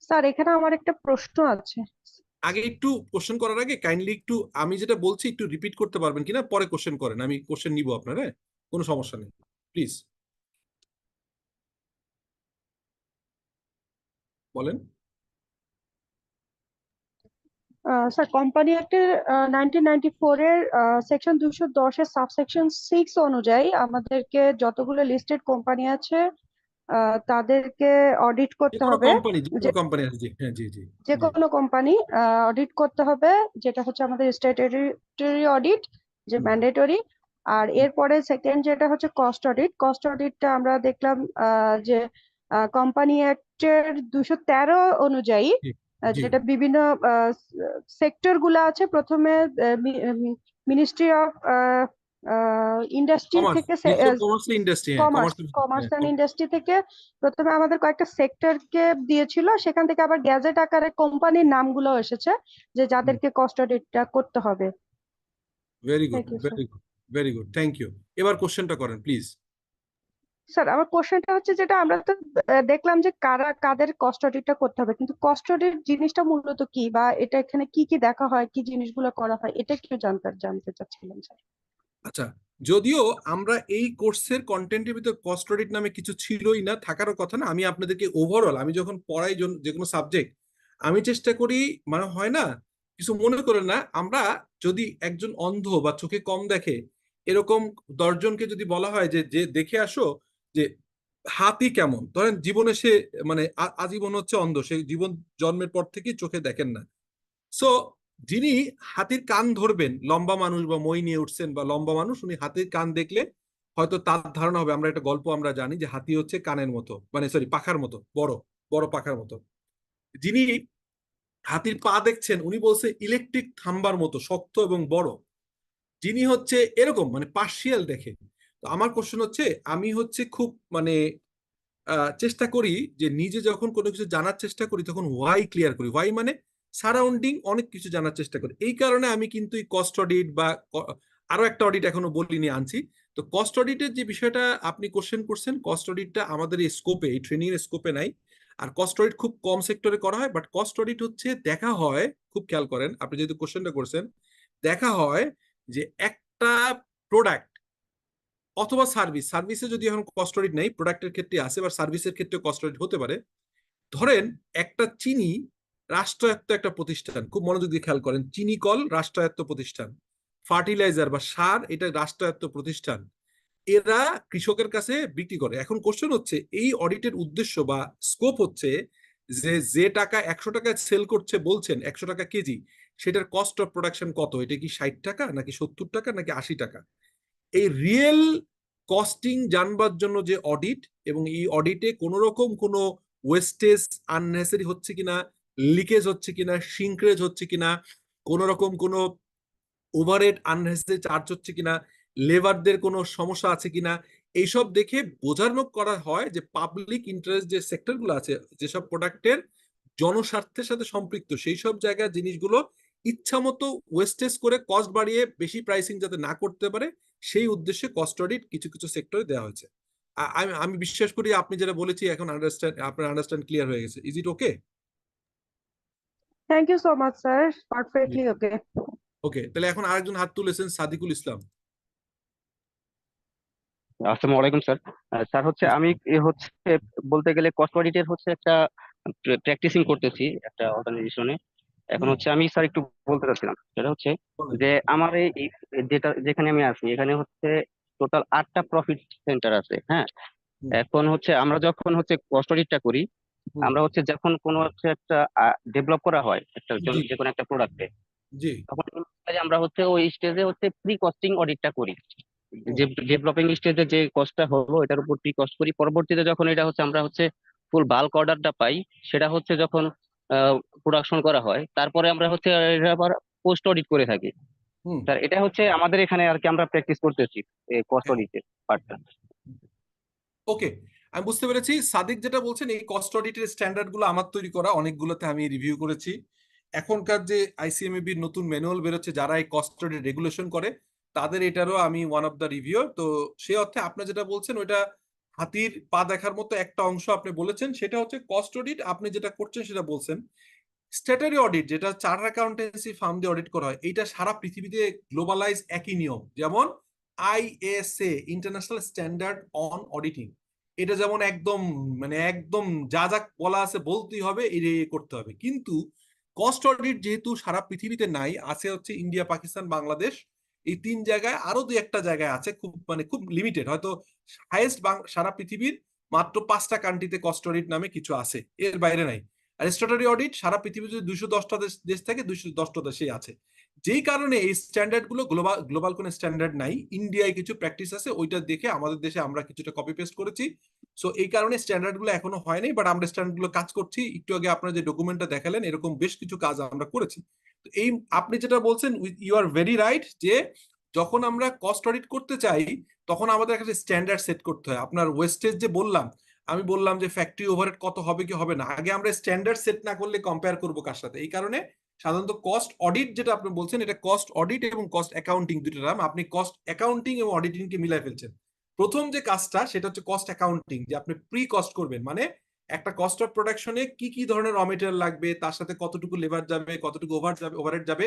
স্যার এখানে আমার একটা প্রশ্ন আছে। আগে একটু কোশ্চেন করার আগে কাইন্ডলি একটু আমি যেটা বলছি একটু রিপিট করতে পারবেন কিনা, পরে কোশ্চেন করেন, আমি কোশ্চেন নিব আপনার, হ্যাঁ, কোনো সমস্যা নেই, প্লিজ বলেন। স্যার কোম্পানি অ্যাক্টের 1994 এর সেকশন 210 এর সাবসেকশন 6 অনুযায়ী আমাদেরকে যতগুলো লিস্টেড কোম্পানি আছে তাদেরকে অডিট যে করতে কোনো হবে। কোম্পানি, যে যে কোনো কোম্পানি আছে, জি হ্যাঁ, জি জি যে জি কোনো কোম্পানি অডিট করতে হবে, যেটা হচ্ছে আমাদের স্ট্যাটুটরি অডিট, যে হুম, ম্যান্ডেটরি। আর এরপরে সেকেন্ড যেটা হচ্ছে কস্ট অডিট। কস্ট অডিটটা আমরা দেখলাম যে কোম্পানি অ্যাক্টের 213 অনুযায়ী জি জি যেটা বিভিন্ন সেক্টর গুলা আছে, প্রথমে মিনিস্ট্রি অফ ইন্ডাস্ট্রি কমার্স, থেকে মিনিস্ট্রি অফ কমার্স ইন্ডাস্ট্রি, হ্যাঁ commerce commerce, commerce and industry থেকে প্রথমে আমাদের কয়েকটা সেক্টরকে দিয়েছিল, সেখান থেকে আবার গ্যাজেট আকারে কোম্পানির নামগুলো এসেছে যে যাদেরকে কস্ট অডিটটা করতে হবে। Very good, thank you sir. Very good, very good, thank you. এবার কোশ্চেনটা করেন প্লিজ। স্যার আমার কোশ্চেনটা হচ্ছে, যেটা আমরা তো দেখলাম যে কারা কাদের কস্ট অডিটটা করতে হবে, কিন্তু কস্ট অডিট জিনিসটা মূলত কি, বা এটা এখানে কি কি দেখা হয়, কি জিনিসগুলো করা হয়, এটা একটু জানতে চাচ্ছিলাম স্যার। আচ্ছা, যদিও আমরা এই কোর্সের কন্টেন্টের ভিতর কস্ট অডিট নামে কিছু ছিলই না, থাকারও কথা না। আমি আপনাদেরকে ওভারঅল, আমি যখন পড়াই যে কোনো সাবজেক্ট, আমি চেষ্টা করি, মানে হয় না, কিছু মনে করে না, আমরা যদি একজন অন্ধ বা চোখে কম দেখে এরকম 10 জনকে যদি বলা হয় যে যে দেখে আসো যে হাতি কেমন, ধরেন জীবনে সে মানে আজীবন হচ্ছে অন্ধ, সে জীবন জন্মের পর থেকে চোখে দেখেন না। সো যিনি হাতির কান ধরবেন, লম্বা মানুষ বা মই নিয়ে উঠছেন বা লম্বা মানুষ, উনি হাতির কান দেখলে হয়তো তার ধারণা হবে, আমরা একটা গল্প আমরা জানি যে হাতি হচ্ছে কানের মতো, মানে সরি পাখার মতো, বড় বড় পাখার মতো। যিনি হাতির পা দেখছেন উনি বলছে ইলেকট্রিক থাম্বার মতো শক্ত এবং বড়। যিনি হচ্ছে এরকম মানে পার্শিয়াল দেখে। তো আমার কোশ্চেন হচ্ছে, আমি হচ্ছে খুব মানে চেষ্টা করি যে নিজে যখন কোনো কিছু জানার চেষ্টা করি তখন ওয়াই ক্লিয়ার করি। ওয়াই মানে সারাউন্ডিং অনেক কিছু জানার চেষ্টা করি। এই কারণে আমি কিন্তু এই কস্ট অডিট বা আরো একটা অডিট এখনো বলিনি, আনছি। তো কস্ট অডিটের যে বিষয়টা আপনি কোশ্চেন করছেন, কস্ট অডিটটা আমাদের এই স্কোপে, এই ট্রেনিং এর স্কোপে নাই। আর কস্ট অডিট খুব কম সেক্টরে করা হয়, বাট কস্ট অডিট হচ্ছে দেখা হয়, খুব খেয়াল করেন আপনি যেহেতু কোশ্চেনটা করছেন, দেখা হয় যে একটা প্রোডাক্ট অথবা সার্ভিসে যদি এখন কস্ট অডিট নেই, প্রোডাক্টের ক্ষেত্রে আছে, বা সার্ভিসের ক্ষেত্রে কস্ট অডিট হতে পারে। ধরেন একটা চিনি রাষ্ট্রায়ত্ত একটা প্রতিষ্ঠান, খুব মনোযোগ দিয়ে খেয়াল করেন, চিনি কল রাষ্ট্রায়ত্ত প্রতিষ্ঠান, ফার্টিলাইজার বা সার এটা রাষ্ট্রায়ত্ত প্রতিষ্ঠান, এরা কৃষকের কাছে বিক্রি করে। এখন কোশ্চেন হচ্ছে এই অডিটের উদ্দেশ্য বা স্কোপ হচ্ছে যে যে টাকা 100 টাকায় সেল করছে বলছেন 100 টাকা কেজি, সেটার কস্ট অফ প্রোডাকশন কত, এটা কি 60 টাকা নাকি 70 টাকা নাকি 80 টাকা। এই রিয়েল কস্টিং জানবার জন্য যে অডিট, এবং এই অডিটে কোনো রকম কোনো ওয়েস্টেজ আননেসেসারি হচ্ছে কিনা, লিকেজ হচ্ছে কিনা, সিঙ্করেজ হচ্ছে কিনা, কোনো রকম কোনো ওভারহেড আননেসেসারি চার্জ হচ্ছে কিনা, লেবারদের কোনো সমস্যা আছে কিনা, এইসব দেখে বোঝানো করা হয় যে পাবলিক ইন্টারেস্ট যে সেক্টরগুলো আছে, যেসব প্রোডাক্টের জনস্বার্থের সাথে সম্পৃক্ত, সেই সব জায়গায় জিনিসগুলো ইচ্ছা মতো ওয়েস্টেজ করে কস্ট বাড়িয়ে বেশি প্রাইসিং যাতে না করতে পারে, সেই উদ্দেশ্যে কস্ট অডিট কিছু কিছু সেক্টরে দেওয়া হয়েছে। আমি বিশ্বাস করি আপনি যেটা বলেছি এখন আপনার আন্ডারস্ট্যান্ড ক্লিয়ার হয়ে গেছে। Is it okay? Thank you so much sir, perfectly okay. Okay, তাহলে এখন আরেকজন হাত তুলেছেন, সাদিকুল ইসলাম। আসসালামু আলাইকুম স্যার। স্যার হচ্ছে আমি হচ্ছে বলতে গেলে কস্ট অডিটের হচ্ছে একটা প্র্যাকটিসিং করতেছি একটা অর্গানাইজেশনে। এখন হচ্ছে আমি স্যার একটু বলতে চাচ্ছিলাম, সেটা হচ্ছে বলেন। যে আমার এই যেটা যেখানে আমি আছি এখানে হচ্ছে টোটাল 8টা প্রফিট সেন্টার আছে, হ্যাঁ। হুম, এখন হচ্ছে আমরা যখন হচ্ছে কস্ট অডিটটা করি, হুম, আমরা হচ্ছে যখন কোনো হচ্ছে একটা ডেভেলপ করা হয় একটা জি যে কোনো একটা প্রোডাক্টে, জি, তখন আমরা হচ্ছে ওই স্টেজে হচ্ছে প্রি কস্টিং অডিটটা করি। হুম, যে ডেভেলপিং স্টেজে যে কস্টটা হলো এটার উপর প্রি কস্ট করি, পরবর্তীতে যখন এটা হচ্ছে আমরা হচ্ছে ফুল বাল্ক অর্ডারটা পাই, সেটা হচ্ছে যখন প্রোডাকশন করা হয়, তারপরে আমরা হচ্ছে এটা আবার পোস্ট অডিট করে থাকি। হুম। স্যার এটা হচ্ছে আমাদের এখানে আর কি আমরা প্র্যাকটিস করতেছি কস্ট হ্যাঁ, অডিটের পার্টটা। ওকে, আমি বুঝতে পেরেছি। সাদিক যেটা বলছেন, এই কস্ট অডিটের স্ট্যান্ডার্ড গুলো আমার তৈরি করা, অনেকগুলোতে আমি রিভিউ করেছি। এখনকার যে ICMAB র নতুন ম্যানুয়াল বেরোচ্ছে যারা এই কস্ট অডিট রেগুলেশন করে, তাদের এটারও আমি ওয়ান অফ দ্য রিভিউয়ার। তো সেই অর্থে আপনি যেটা বলছেন ওইটা হাতির পা দেখার মতো একটা অংশ আপনি বলেছেন, সেটা হচ্ছে কস্ট অডিট। আপনি যেটা করছেন সেটা বলছেন স্ট্যাটারি অডিট, যেটা চার্টার অ্যাকাউন্টেন্সি ফার্ম দিয়ে অডিট করা হয়, এইটা সারা পৃথিবীতে গ্লোবালাইজ একই নিয়ম। যেমন ISA, international standard on auditing, এটা যেমন একদম মানে একদম যা যা বলা আছে বলতেই হবে, এই করতে হবে। কিন্তু কস্ট অডিট যেহেতু সারা পৃথিবীতে নাই, আছে হচ্ছে ইন্ডিয়া, পাকিস্তান, বাংলাদেশ, এই তিন জায়গায়, আরো দুই একটা জায়গায় আছে, খুব মানে খুব লিমিটেড, হয়তো হাইয়েস্ট সারা পৃথিবীর মাত্র 5টা কান্ট্রিতে কস্ট অডিট নামে কিছু আছে, এর বাইরে নাই। আর স্ট্যাটারি অডিট সারা পৃথিবীতে যদি 210টা দেশ থাকে, 210টা দেশেই আছে। যেই কারণে এই স্ট্যান্ডার্ড গুলো গ্লোবাল কোনো স্ট্যান্ডার্ড নাই, ইন্ডিয়ায় কিছু প্র্যাকটিস আছে, ওইটা দেখে আমাদের দেশে আমরা কিছুটা কপি পেস্ট করেছি। সো এই কারণে স্ট্যান্ডার্ড গুলো এখনো হয়নি, বাট আমরা স্ট্যান্ডার্ড গুলো কাজ করছি। একটু আগে আপনারা যে ডকুমেন্টটা দেখালেন, এরকম বেশ কিছু কাজ আমরা করেছি। তো এই আপনি যেটা বলছেন, ইউ আর ভেরি রাইট, যে যখন আমরা কস্ট অডিট করতে চাই তখন আমাদের একটা স্ট্যান্ডার্ড সেট করতে হয়। আপনার ওয়েস্টেজ যে বললাম, আমি বললাম যে ফ্যাক্টরি ওভারহেড কত হবে কি হবে না, আগে আমরা স্ট্যান্ডার্ড সেট না করলে কম্পেয়ার করবো কার সাথে? এই কারণে সাধারণত কস্ট অডিট যেটা আপনি বলছেন, এটা কস্ট অডিট এবং কস্ট অ্যাকাউন্টিং দুটো নাম। আপনি কস্ট অ্যাকাউন্টিং এবং অডিটিং কে মিলাই ফেলছেন। প্রথম যে কাজটা সেটা হচ্ছে কস্ট অ্যাকাউন্টিং, যে আপনি প্রি কস্ট করবেন, মানে একটা কস্ট অফ প্রোডাকশনে কি কি ধরনের র মেটেরিয়াল লাগবে, তার সাথে কতটুকু লেবার যাবে, কতটুকু ওভারহেড যাবে,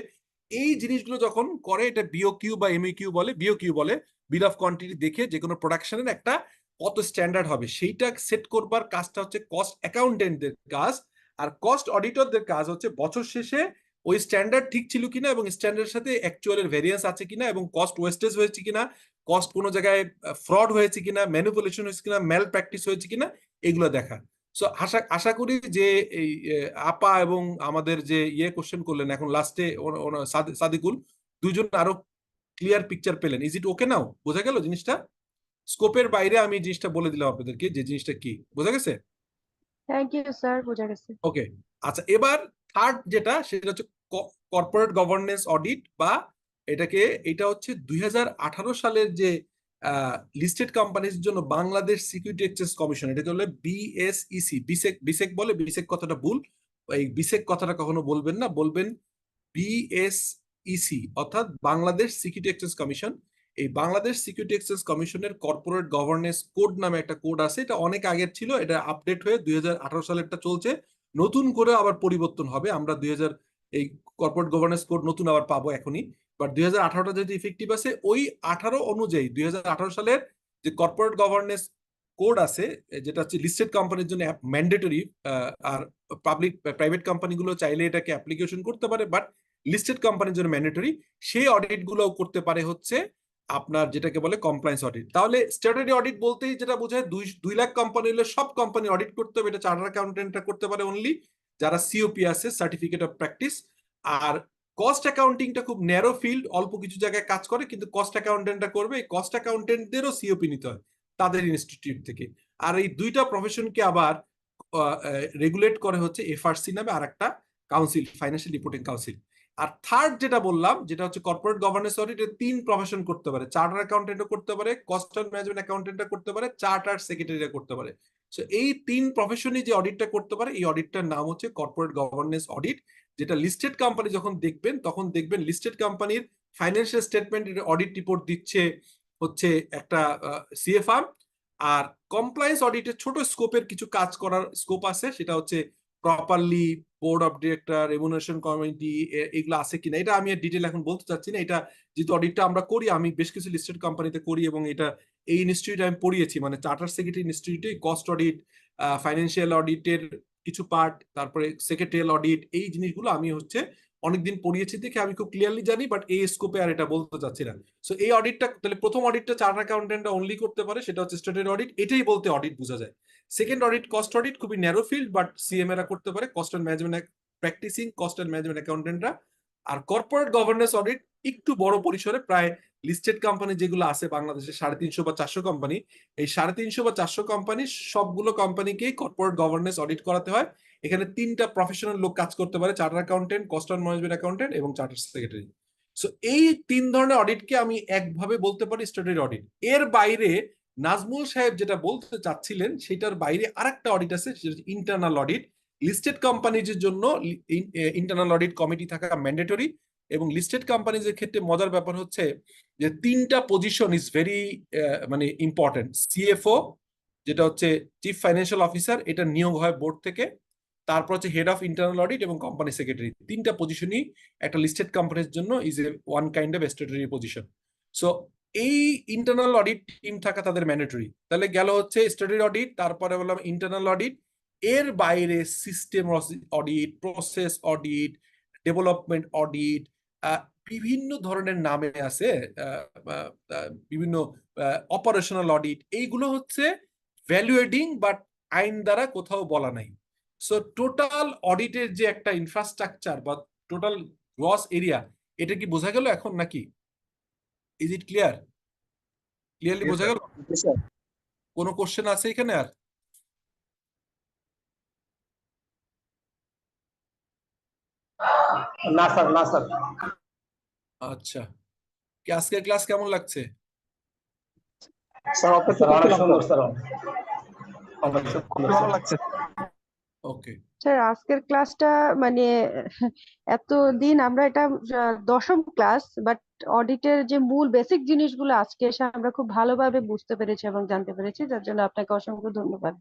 এই জিনিসগুলো যখন করে, এটা বিওকিউ বা এমইকিউ বলে, বিওকিউ বলে, বিল অফ কোয়ান্টিটি দেখে যে কোনো প্রোডাকশনের একটা কত স্ট্যান্ডার্ড হবে সেইটা সেট করবার কাজটা হচ্ছে কস্ট অ্যাকাউন্টেন্টদের কাজ। আর কস্ট অডিটরদের কাজ হচ্ছে বছর শেষে ওই স্ট্যান্ডার্ড ঠিক ছিল কিনা এবং স্ট্যান্ডার্ডের সাথে অ্যাকচুয়ালের ভেরিয়েন্স আছে কিনা, এবং কস্ট ওয়েস্টেজ হয়েছে কিনা, কস্ট কোনো জায়গায় ফ্রড হয়েছে কিনা, ম্যানিপুলেশন হয়েছে কিনা, ম্যাল প্র্যাকটিস হয়েছে কিনা, এগুলো দেখা। সো আশা করি যে এই আপা এবং আমাদের যে কোশ্চেন করলেন এখন লাস্টে সাদিকুল, দুইজন আরো ক্লিয়ার পিকচার পেলেন। ইজ ইট ওকে নাও? বোঝা গেল জিনিসটা? স্কোপের বাইরে আমি জিনিসটা বলে দিলাম আপনাদেরকে যে জিনিসটা কি, বোঝা গেছে? থ্যাংক ইউ স্যার, বোঝা গেছে। ওকে, আচ্ছা, এবার থার্ড যেটা, সেটা হচ্ছে কর্পোরেট গভর্নেন্স অডিট, বা এটা হচ্ছে 2018 সালের যে লিস্টেড কোম্পানির জন্য বাংলাদেশ সিকিউরিটি এক্সচেঞ্জ কমিশন, এটাকে বলে BSEC, বিসেক বলে, বিসেক কথাটা ভুল, এই বিসেক কথাটা কখনো বলবেন না, বলবেন BSEC, অর্থাৎ বাংলাদেশ সিকিউরিটি এক্সচেঞ্জ কমিশন। এই বাংলাদেশ সিকিউরিটি এক্সচেঞ্জ কমিশনের কর্পোরেট গভর্নেন্স কোড নামে একটা কোড আছে, এটা অনেক আগের ছিল, এটা আপডেট হয়ে 2018 সালেরটা চলছে, নতুন করে আবার পরিবর্তন হবে। আমরা এই কর্পোরেট গভর্নেন্স কোড নতুন আবার পাবো এখনই, বাট 2018টা যেহেতু ইফেক্টিভ আছে, ওই 18 অনুযায়ী 2018 সালের যে কর্পোরেট গভর্নেন্স কোড আছে, যেটা হচ্ছে লিস্টেড কোম্পানির জন্য ম্যান্ডেটরি, আর প্রাইভেট কোম্পানিগুলো চাইলে এটাকে অ্যাপ্লিকেশন করতে পারে, বাট লিস্টেড কোম্পানির জন্য ম্যান্ডেটরি। সেই অডিট গুলো করতে পারে হচ্ছে আপনার যেটাকে বলে কমপ্লায়েন্স অডিট। তাহলে স্ট্যাটারি অডিট বলতেই যেটা বোঝায়, 2 লাখ কোম্পানি হলে সব কোম্পানি অডিট করতে হবে, এটা চার্টার অ্যাকাউন্টেন্টরা করতে পারে অনলি, যারা সিওপি আছে, সার্টিফিকেট অফ প্র্যাকটিস। আর কস্ট অ্যাকাউন্টিংটা খুব ন্যারো ফিল্ড, অল্প কিছু জায়গায় কাজ করে, কিন্তু কস্ট অ্যাকাউন্টেন্টরা করবে। এই কস্ট অ্যাকাউন্টেন্টদেরও সিওপি নিতে হয় তাদের ইনস্টিটিউট থেকে। আর এই দুইটা প্রফেশনকে আবার রেগুলেট করে হচ্ছে FRC নামে আর একটা কাউন্সিল, ফাইন্যান্সিয়াল রিপোর্টিং কাউন্সিল। আর থার্ড যেটা বললাম, যেটা হচ্ছে কর্পোরেট গভর্নেন্স অডিট, 3 প্রফেশন করতে পারে, চার্টার অ্যাকাউন্টেন্টও করতে পারে, কস্ট অ্যান্ড ম্যানেজমেন্ট অ্যাকাউন্টেন্টরা করতে পারে, চার্টার সেক্রেটারিরা করতে পারে। সো এই 3 প্রফেশনই যে অডিটটা করতে পারে, এই অডিটটার নাম হচ্ছে কর্পোরেট গভর্নেন্স অডিট। যেটা লিস্টেড কোম্পানি যখন দেখবেন, তখন দেখবেন লিস্টেড কোম্পানির ফাইন্যান্সিয়াল স্টেটমেন্ট অডিট রিপোর্ট দিচ্ছে হচ্ছে একটা সিএ ফার্ম। আর কমপ্লায়েন্স অডিটের ছোট স্কোপের কিছু কাজ করার স্কোপ আছে, সেটা হচ্ছে properly board of director, remuneration committee, এগুলো আছে কিনা, এটা আমি ডিটেল এখন বলতে চাচ্ছি না। এটা যেহেতু অডিটটা আমরা করি, আমি বেশ কিছু লিস্টেড কোম্পানিতে করি, এবং এটা এই ইনস্টিটিউটে আমি পড়িয়েছি, মানে চার্টার সেক্রেটারি ইনস্টিটিউটে কস্ট অডিট, ফাইন্যান্সিয়াল অডিটের কিছু পার্ট, তারপরে সেক্রেটারিয়াল অডিট, এই জিনিসগুলো আমি হচ্ছে অনেকদিন পড়িয়েছি দেখে আমি খুব ক্লিয়ারলি জানি, বাট এই স্কোপে আর এটা বলতে চাচ্ছি না। সো এই অডিটটা, তাহলে প্রথম অডিটটা চার্টার অ্যাকাউন্টেন্টরা অনলি করতে পারে, সেটা হচ্ছে স্ট্যাটারি অডিট, এটাই বলতে অডিট বোঝা যায়। সেকেন্ড অডিট কস্ট অডিট, খুবই ন্যারো ফিল্ড, বাট সিএম এরা করতে পারে, cost and management practicing cost and management অ্যাকাউন্টেন্টরা। আর কর্পোরেট গভর্নেন্স অডিট একটু বড় পরিসরে, প্রায় লিস্টেড কোম্পানি যেগুলো আছে বাংলাদেশে 350 বা 400 কোম্পানি, এই 350 বা 400 কোম্পানি, সবগুলো কোম্পানিকেই কর্পোরেট গভর্নেন্স অডিট করাতে হয়। এখানে 3টা প্রফেশনাল লোক কাজ করতে পারে, charter accountant, cost and management accountant এবং চার্টার সেক্রেটারি। সো এই 3 ধরনের অডিটকে আমি একভাবে বলতে পারি স্ট্যাটারি অডিট। এর বাইরে নাজমুল সাহেব যেটা বলতে চাচ্ছিলেন সেটার বাইরে আরেকটা অডিট আছে, সেটা হচ্ছে ইন্টারনাল অডিট। লিস্টেড কোম্পানিজের জন্য ইন্টারনাল অডিট কমিটি থাকা ম্যান্ডেটরি, এবং লিস্টেড কোম্পানিজের ক্ষেত্রে মজার ব্যাপার হচ্ছে যে 3টা পজিশন ইজ ভেরি মানে ইম্পর্টেন্ট। সিএফও, যেটা হচ্ছে চিফ ফাইন্যান্সিয়াল অফিসার, এটা নিয়োগ হয় বোর্ড থেকে। তারপর হচ্ছে হেড অফ ইন্টারনাল অডিট এবং কোম্পানি সেক্রেটারি। 3টা পজিশনই একটা লিস্টেড কোম্পানির জন্য is a one kind of statutory position. So এই ইন্টারনাল অডিট টিম থাকা তাদের ম্যান্ডেটরি। তাহলে গেল হচ্ছে স্ট্যাটুটরি অডিট, তারপরে বললাম ইন্টারনাল অডিট। এর বাইরে system audit, process audit, development audit, বিভিন্ন ধরনের নামে আছে, বিভিন্ন অপারেশনাল অডিট। এইগুলো হচ্ছে ভ্যালুয়েডিং, বাট আইন দ্বারা কোথাও বলা নাই। সো টোটাল অডিটের যে একটা ইনফ্রাস্ট্রাকচার বা টোটাল গ্রস এরিয়া, এটা কি বোঝা গেল এখন নাকি? ইজ ইট ক্লিয়ারলি Yes, বোঝা sir. গেল? কোনো কোশ্চেন আছে এখানে আর? না স্যার, না স্যার। আচ্ছা, কি আজকের ক্লাস কেমন লাগছে? স্যার অপেক্ষা স্যার অনেক করছিলাম সুন্দর স্যার। স্যার, অনেক সুন্দর ভালো স্যার। লাগছে। ওকে, স্যার আজকের ক্লাসটা মানে এতদিন আমরা এটা 10ম ক্লাস, বাট অডিটের যে মূল বেসিক জিনিসগুলো আজকে এসে আমরা খুব ভালোভাবে বুঝতে পেরেছি এবং জানতে পেরেছি, যার জন্য আপনাকে অসংখ্য ধন্যবাদ।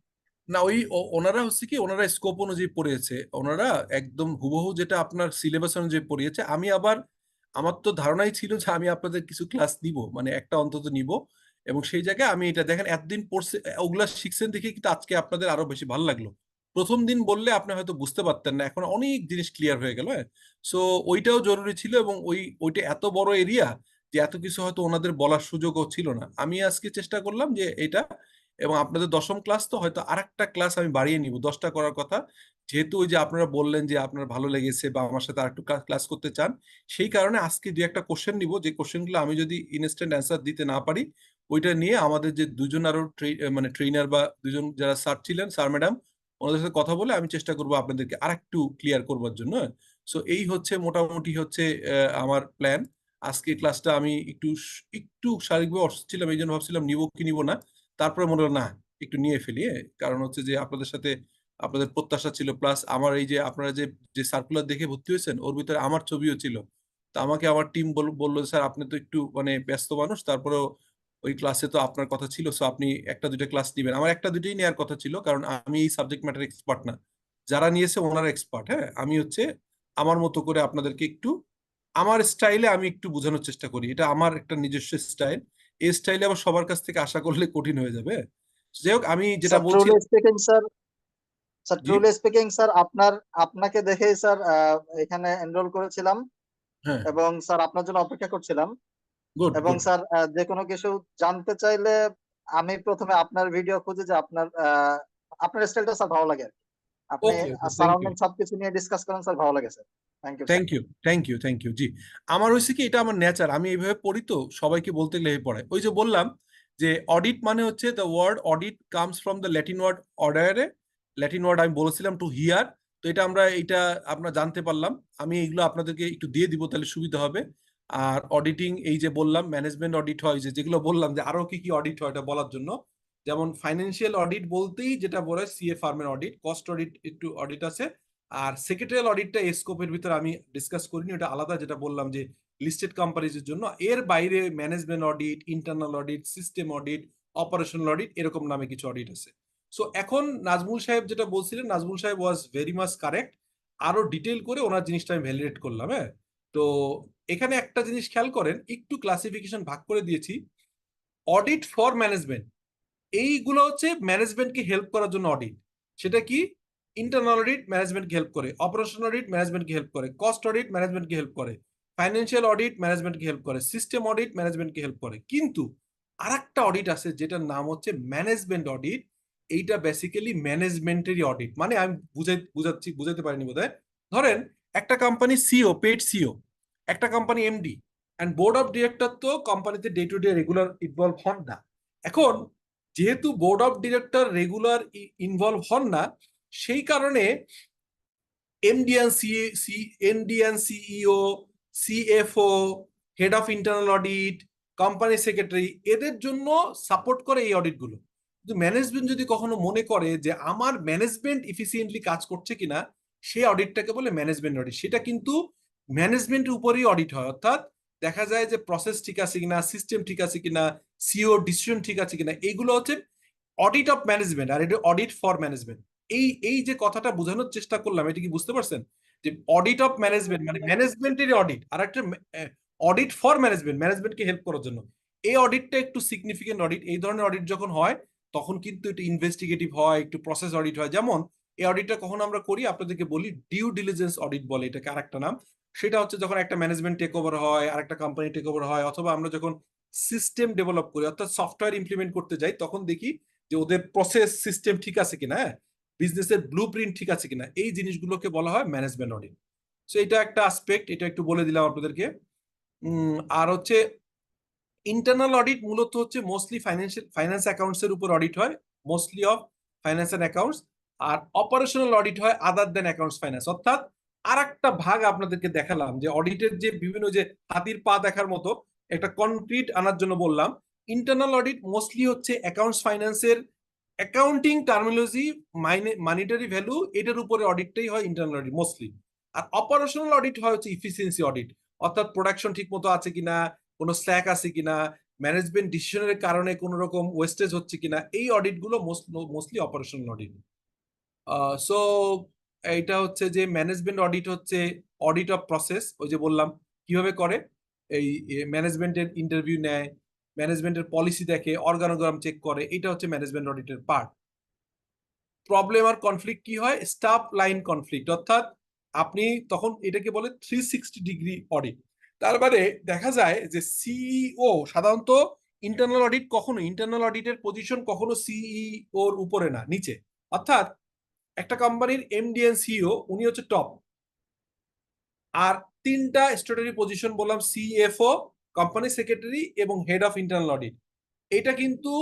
না ওই ওনারা হচ্ছে কি, ওনারা স্কোপ অনুযায়ী পড়িয়েছে, ওনারা একদম হুবহু যেটা আপনার সিলেবাস অনুযায়ী পড়িয়েছে। আমি আবার, আমার তো ধারণাই ছিল যে আমি আপনাদের কিছু ক্লাস নিব, মানে একটা অন্তত নিব, এবং সেই জায়গায় আমি এটা দেখেন এতদিন পড়ছে, ওগুলা শিখছেন দেখে কিন্তু আজকে আপনাদের আরো বেশি ভালো লাগলো। প্রথম দিন বললে আপনি হয়তো বুঝতে পারতেন না, এখন অনেক জিনিস ক্লিয়ার হয়ে গেল। হ্যাঁ, সো ওইটাও জরুরি ছিল, এবং ওইটা এত বড় এরিয়া যে এত কিছু হয়তো ওনাদের বলার সুযোগও ছিল না। আমি আজকে চেষ্টা করলাম যে এটা, এবং আপনাদের 10ম ক্লাস তো হয়তো আরেকটা ক্লাস আমি বাড়িয়ে নিব, 10টা করার কথা, যেহেতু ওই যে আপনারা বললেন যে আপনার ভালো লেগেছে বা আমার সাথে আরেকটু ক্লাস করতে চান, সেই কারণে আজকে দু একটা কোশ্চেন নিব, যে কোশ্চেনগুলো আমি যদি ইনস্ট্যান্ট অ্যান্সার দিতে না পারি, ওইটা নিয়ে আমাদের যে দুজন আরো মানে ট্রেনার বা দুজন যারা স্যার ছিলেন, স্যার ম্যাডাম, ওনাদের সাথে কথা বলে আমি চেষ্টা করবো আপনাদেরকে আরেকটু ক্লিয়ার করবার জন্য। সো এই হচ্ছে মোটামুটি হচ্ছে আমার প্ল্যান। আজকে ক্লাসটা আমি একটু শারীরিকভাবে অসুস্থ ছিলাম, এই জন্য ভাবছিলাম নিবো কি নিবো না, তারপরে মনে হলো না একটু নিয়ে ফেলি। কারণ হচ্ছে যে আপনাদের সাথে আপনাদের প্রত্যাশা ছিল, প্লাস আমার এই যে আপনারা যে যে সার্কুলার দেখে ভর্তি হয়েছেন ওর ভিতরে আমার ছবিও ছিল। তো আমাকে আমার টিম বললো, স্যার আপনি তো একটু মানে ব্যস্ত মানুষ, তারপরেও ওই ক্লাসে তো আপনার কথা ছিল, সো আপনি একটা দুইটা ক্লাস নিবেন। আমার একটা দুইটাই নেওয়ার কথা ছিল, কারণ আমি এই সাবজেক্ট ম্যাটার এক্সপার্ট না, যারা নিয়েছে ওনারা এক্সপার্ট। হ্যাঁ, আমি হচ্ছে আমার মতো করে আপনাদেরকে একটু আমার স্টাইলে আমি একটু বোঝানোর চেষ্টা করি, এটা আমার একটা নিজস্ব স্টাইল। এই স্টাইলে আবার সবার কাছ থেকে আশা করলে কঠিন হয়ে যাবে। যাই হোক, আমি যেটা স্যার বলছি, ট্রুলি স্পিকিং স্যার, জি, আপনাকে দেখেই স্যার এখানে এনরোল করেছিলাম হ্যাঁ, এবং স্যার আপনার জন্য অপেক্ষা করছিলাম। গুড এবং গুড, স্যার যে কোনো কিছু জানতে চাইলে আমি প্রথমে আপনার ভিডিও খুঁজে, যে আপনার স্টাইলটা স্যার ভালো লাগে আর কি। আপনি okay okay, thank you, surrounding সবকিছু নিয়ে ডিসকাস করেন স্যার, ভালো লাগে sir. Thank you sir. Thank you, thank you, thank you. জি, আমার হয়েছে কি, এটা আমার নেচার, আমি এইভাবে পড়ি, তো সবাইকে বলতে গেলে পড়ে। ওই যে বললাম যে অডিট মানে হচ্ছে, the word audit comes from the Latin word অর্ডারে, ল্যাটিন ওয়ার্ড আমি বলেছিলাম টু হিয়ার। তো এটা আমরা জানতে পারলাম। আমি এগুলো আপনাদেরকে একটু দিয়ে দিব, তাহলে সুবিধা হবে। আর অডিটিং, এই যে বললাম ম্যানেজমেন্ট অডিট হয়, যেগুলো বললাম যে আরো কি কি অডিট হয় এটা বলার জন্য, যেমন ফাইন্যান্সিয়াল অডিট বলতেই যেটা বলে সিএ ফার্মের অডিট, কস্ট অডিট একটু অডিট আছে। আর সেক্রেটারিয়াল অডিটটা স্কোপের ভিতরে আমি ডিসকাস করিনি, ওটা আলাদা, যেটা বললাম যে লিস্টেড কোম্পানিজের জন্য। এর বাইরে management audit, internal audit, system audit, operational audit, এরকম নামে কিছু অডিট আছে। সো এখন নাজমুল সাহেব যেটা বলছিলেন, নাজমুল সাহেব ওয়াজ ভেরি মাচ কারেক্ট। আরো ডিটেল করে ওনার জিনিসটা আমি ভ্যালিডেট করলাম। হ্যাঁ, তো এখানে একটা জিনিস খেয়াল করেন, একটু ক্লাসিফিকেশন ভাগ করে দিয়েছি। অডিট ফর ম্যানেজমেন্ট, এইগুলো হচ্ছে ম্যানেজমেন্টকে হেল্প করার জন্য অডিট। সেটা কি? ইন্টারনাল অডিট ম্যানেজমেন্টকে হেল্প করে, অপারেশনাল অডিট ম্যানেজমেন্টকে হেল্প করে, কস্ট অডিট ম্যানেজমেন্টকে হেল্প করে, ফাইন্যান্সিয়াল অডিট ম্যানেজমেন্টকে হেল্প করে, সিস্টেম অডিট ম্যানেজমেন্টকে হেল্প করে। কিন্তু আরেকটা অডিট আছে যেটার নাম হচ্ছে ম্যানেজমেন্ট অডিট। এইটা বেসিক্যালি ম্যানেজমেন্টেরই অডিট। মানে আমি বুঝাতে পারিনি বোধহয়। ধরেন একটা কোম্পানি সিও, পেড সিও, একটা company MD and board of director, তো কোম্পানিতে day to day regular involve হন না। এখন যেহেতু board of director regular involve হন না, সেই কারণে MD and CEO, CFO, head of internal audit, company secretary, এদের জন্য সাপোর্ট করে এই অডিটগুলো। কিন্তু ম্যানেজমেন্ট যদি কখনো মনে করে যে আমার ম্যানেজমেন্ট ইফিসিয়েন্টলি কাজ করছে কিনা, সেই অডিটটাকে বলে ম্যানেজমেন্ট অডিট। সেটা কিন্তু ম্যানেজমেন্টের উপরেই অডিট হয়, অর্থাৎ দেখা যায় যে প্রসেস ঠিক আছে কিনা, সিস্টেম ঠিক আছে কিনা, সিও ডিসিশন ঠিক আছে কিনা, এইগুলো হচ্ছে অডিট অফ ম্যানেজমেন্ট, আর এটা অডিট ফর ম্যানেজমেন্ট। এই যে কথাটা বোঝানোর চেষ্টা করলাম, এটা কি বুঝতে পারছেন? যে অডিট অফ ম্যানেজমেন্ট মানে ম্যানেজমেন্টের অডিট, আর একটা অডিট ফর ম্যানেজমেন্ট, ম্যানেজমেন্টকে হেল্প করার জন্য। এই অডিটটা একটু সিগনিফিকেন্ট অডিট। এই ধরনের অডিট যখন হয় তখন কিন্তু একটু ইনভেস্টিগেটিভ হয়, একটু প্রসেস অডিট হয়। যেমন এই অডিটটা কখন আমরা করি আপনাদেরকে বলি, ডিউ ডিলিজেন্স অডিট বলে এটাকে আরেকটা নাম। সেটা হচ্ছে যখন একটা ম্যানেজমেন্ট টেক ওভার হয়, আর একটা কোম্পানি টেক ওভার হয়, অথবা আমরা যখন সিস্টেম ডেভেলপ করি অর্থাৎ সফটওয়্যার ইমপ্লিমেন্ট করতে যাই, তখন দেখি যে ওদের প্রসেস সিস্টেম ঠিক আছে কিনা, বিজনেসের ব্লু প্রিন্ট ঠিক আছে কিনা, এই জিনিসগুলোকে বলা হয় ম্যানেজমেন্ট অডিট। সো এটা একটা আসপেক্ট, এটা একটু বলে দিলাম আপনাদেরকে। আর হচ্ছে ইন্টারনাল অডিট মূলত হচ্ছে মোস্টলি ফাইন্যান্স অ্যাকাউন্টস এর উপর অডিট হয়, mostly of finance and accounts. আর অপারেশনাল অডিট হয় আদার দেন অ্যাকাউন্টস ফাইন্যান্স। অর্থাৎ আর একটা ভাগ আপনাদেরকে দেখালাম যে অডিটের যে বিভিন্ন যে হাতির পা দেখার মতো একটা কনক্রিট আনার জন্য বললাম। ইন্টারনাল অডিট মোস্টলি হচ্ছে অ্যাকাউন্টস ফাইন্যান্সের অ্যাকাউন্টিং টার্মিনোলজি, মানিটারি ভ্যালু, এটার উপরে অডিটটাই হয় ইন্টারনাল অডিট মোস্টলি। আর অপারেশনাল অডিট হয় হচ্ছে ইফিসিয়েন্সি অডিট, অর্থাৎ প্রোডাকশন ঠিক মতো আছে কিনা, কোনো স্ল্যাক আছে কিনা, ম্যানেজমেন্ট ডিসিশনের কারণে কোনো রকম ওয়েস্টেজ হচ্ছে কিনা, এই অডিট গুলো মোস্টলি অপারেশনাল অডিট। সো এইটা হচ্ছে যে ম্যানেজমেন্ট অডিট হচ্ছে অডিট অফ প্রসেস, ওই যে বললাম কিভাবে করে, এই ম্যানেজমেন্টের ইন্টারভিউ নেয়, ম্যানেজমেন্টের পলিসি দেখে, অর্গানোগ্রাম চেক করে, এটা হচ্ছে ম্যানেজমেন্ট অডিটের পার্ট। প্রবলেম আর কনফ্লিক্ট কি হয়, স্টাফ লাইন কনফ্লিক্ট, অর্থাৎ আপনি তখন এটাকে বলে 360 ডিগ্রি অডিট। তার মানে দেখা যায় যে সিইও সাধারণত ইন্টারনাল অডিট কখনো, ইন্টারনাল অডিটের পজিশন কখনো সিইও এর উপরে না, নিচে। অর্থাৎ একটা কোম্পানির এমডি এন্ড সিইও উনি হচ্ছে টপ, আর তিনটা স্ট্যাটুটরি পজিশন বললাম, সিএফও, কোম্পানি সেক্রেটারি এবং হেড অফ ইন্টারনাল অডিট। এটা কিন্তু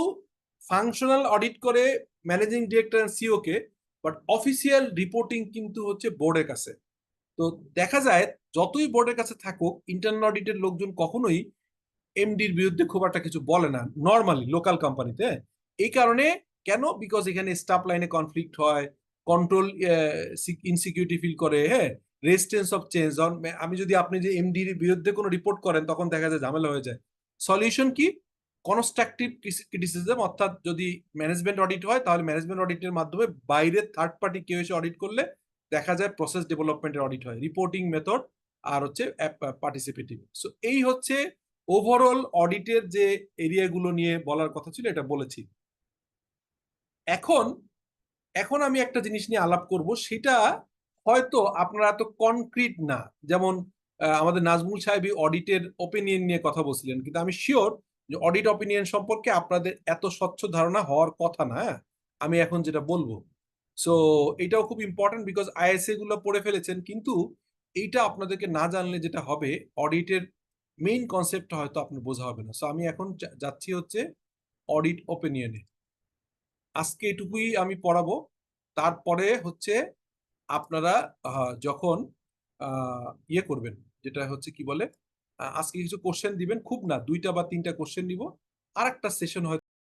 ফাংশনাল অডিট করে ম্যানেজিং ডিরেক্টর এন্ড সিইও কে, বাট অফিসিয়াল রিপোর্টিং কিন্তু হচ্ছে বোর্ডের কাছে। তো দেখা যায় যতই বোর্ডের কাছে থাকুক, ইন্টারনাল অডিটের লোকজন কখনোই এমডির বিরুদ্ধে খুব একটা কিছু বলে না নর্মালি লোকাল কোম্পানিতে। এই কারণে কেন, বিকজ এখানে স্টাফ লাইনে কনফ্লিক্ট হয়, কন্ট্রোল ইনসিকিউরিটি ফিল করে, হ্যাঁ, রেজিস্ট্যান্স অফ চেঞ্জ। আমি যদি আপনি যে এমডির বিরুদ্ধে কোনো রিপোর্ট করেন, তখন দেখা যায় ঝামেলা হয়ে যায়। সলিউশন কি, কনস্ট্রাকটিভ ক্রিটিসিজম, অর্থাৎ যদি ম্যানেজমেন্ট অডিট হয় তাহলে ম্যানেজমেন্ট অডিটের মাধ্যমে বাইরের থার্ড পার্টি কেউ এসে অডিট করলে দেখা যায় প্রসেস ডেভেলপমেন্টের অডিট হয়, রিপোর্টিং মেথড আর হচ্ছে পার্টিসিপেটিভ। সো এই হচ্ছে ওভারঅল অডিটের যে এরিয়াগুলো নিয়ে বলার কথা ছিল, এটা বলেছি। এখন এখন আমি একটা জিনিস নিয়ে আলাপ করব, সেটা হয়তো আপনারা এত কনক্রিট না। যেমন আমাদের নাজমুল সাহেবই অডিটের ওপিনিয়ন নিয়ে কথা বলছিলেন, কিন্তু আমি শিওর যে অডিট ওপিনিয়ন সম্পর্কে আপনাদের এত স্বচ্ছ ধারণা হওয়ার কথা না। আমি এখন যেটা বলবো, সো এটাও খুব ইম্পর্টেন্ট, বিকজ আইএসএ গুলো পড়ে ফেলেছেন, কিন্তু এইটা আপনাদেরকে না জানলে যেটা হবে, অডিটের মেইন কনসেপ্টটা হয়তো আপনার বোঝা হবে না। সো আমি এখন যাচ্ছি হচ্ছে অডিট ওপিনিয়নে। আজকে এটুকুই আমি পড়াবো। তারপরে হচ্ছে আপনারা যখন ইয়ে করবেন, যেটা হচ্ছে কি বলে, আজকে কিছু কোশ্চেন দিবেন, খুব না 2টা বা 3টা কোশ্চেন নিব, আর একটা সেশন হয়তো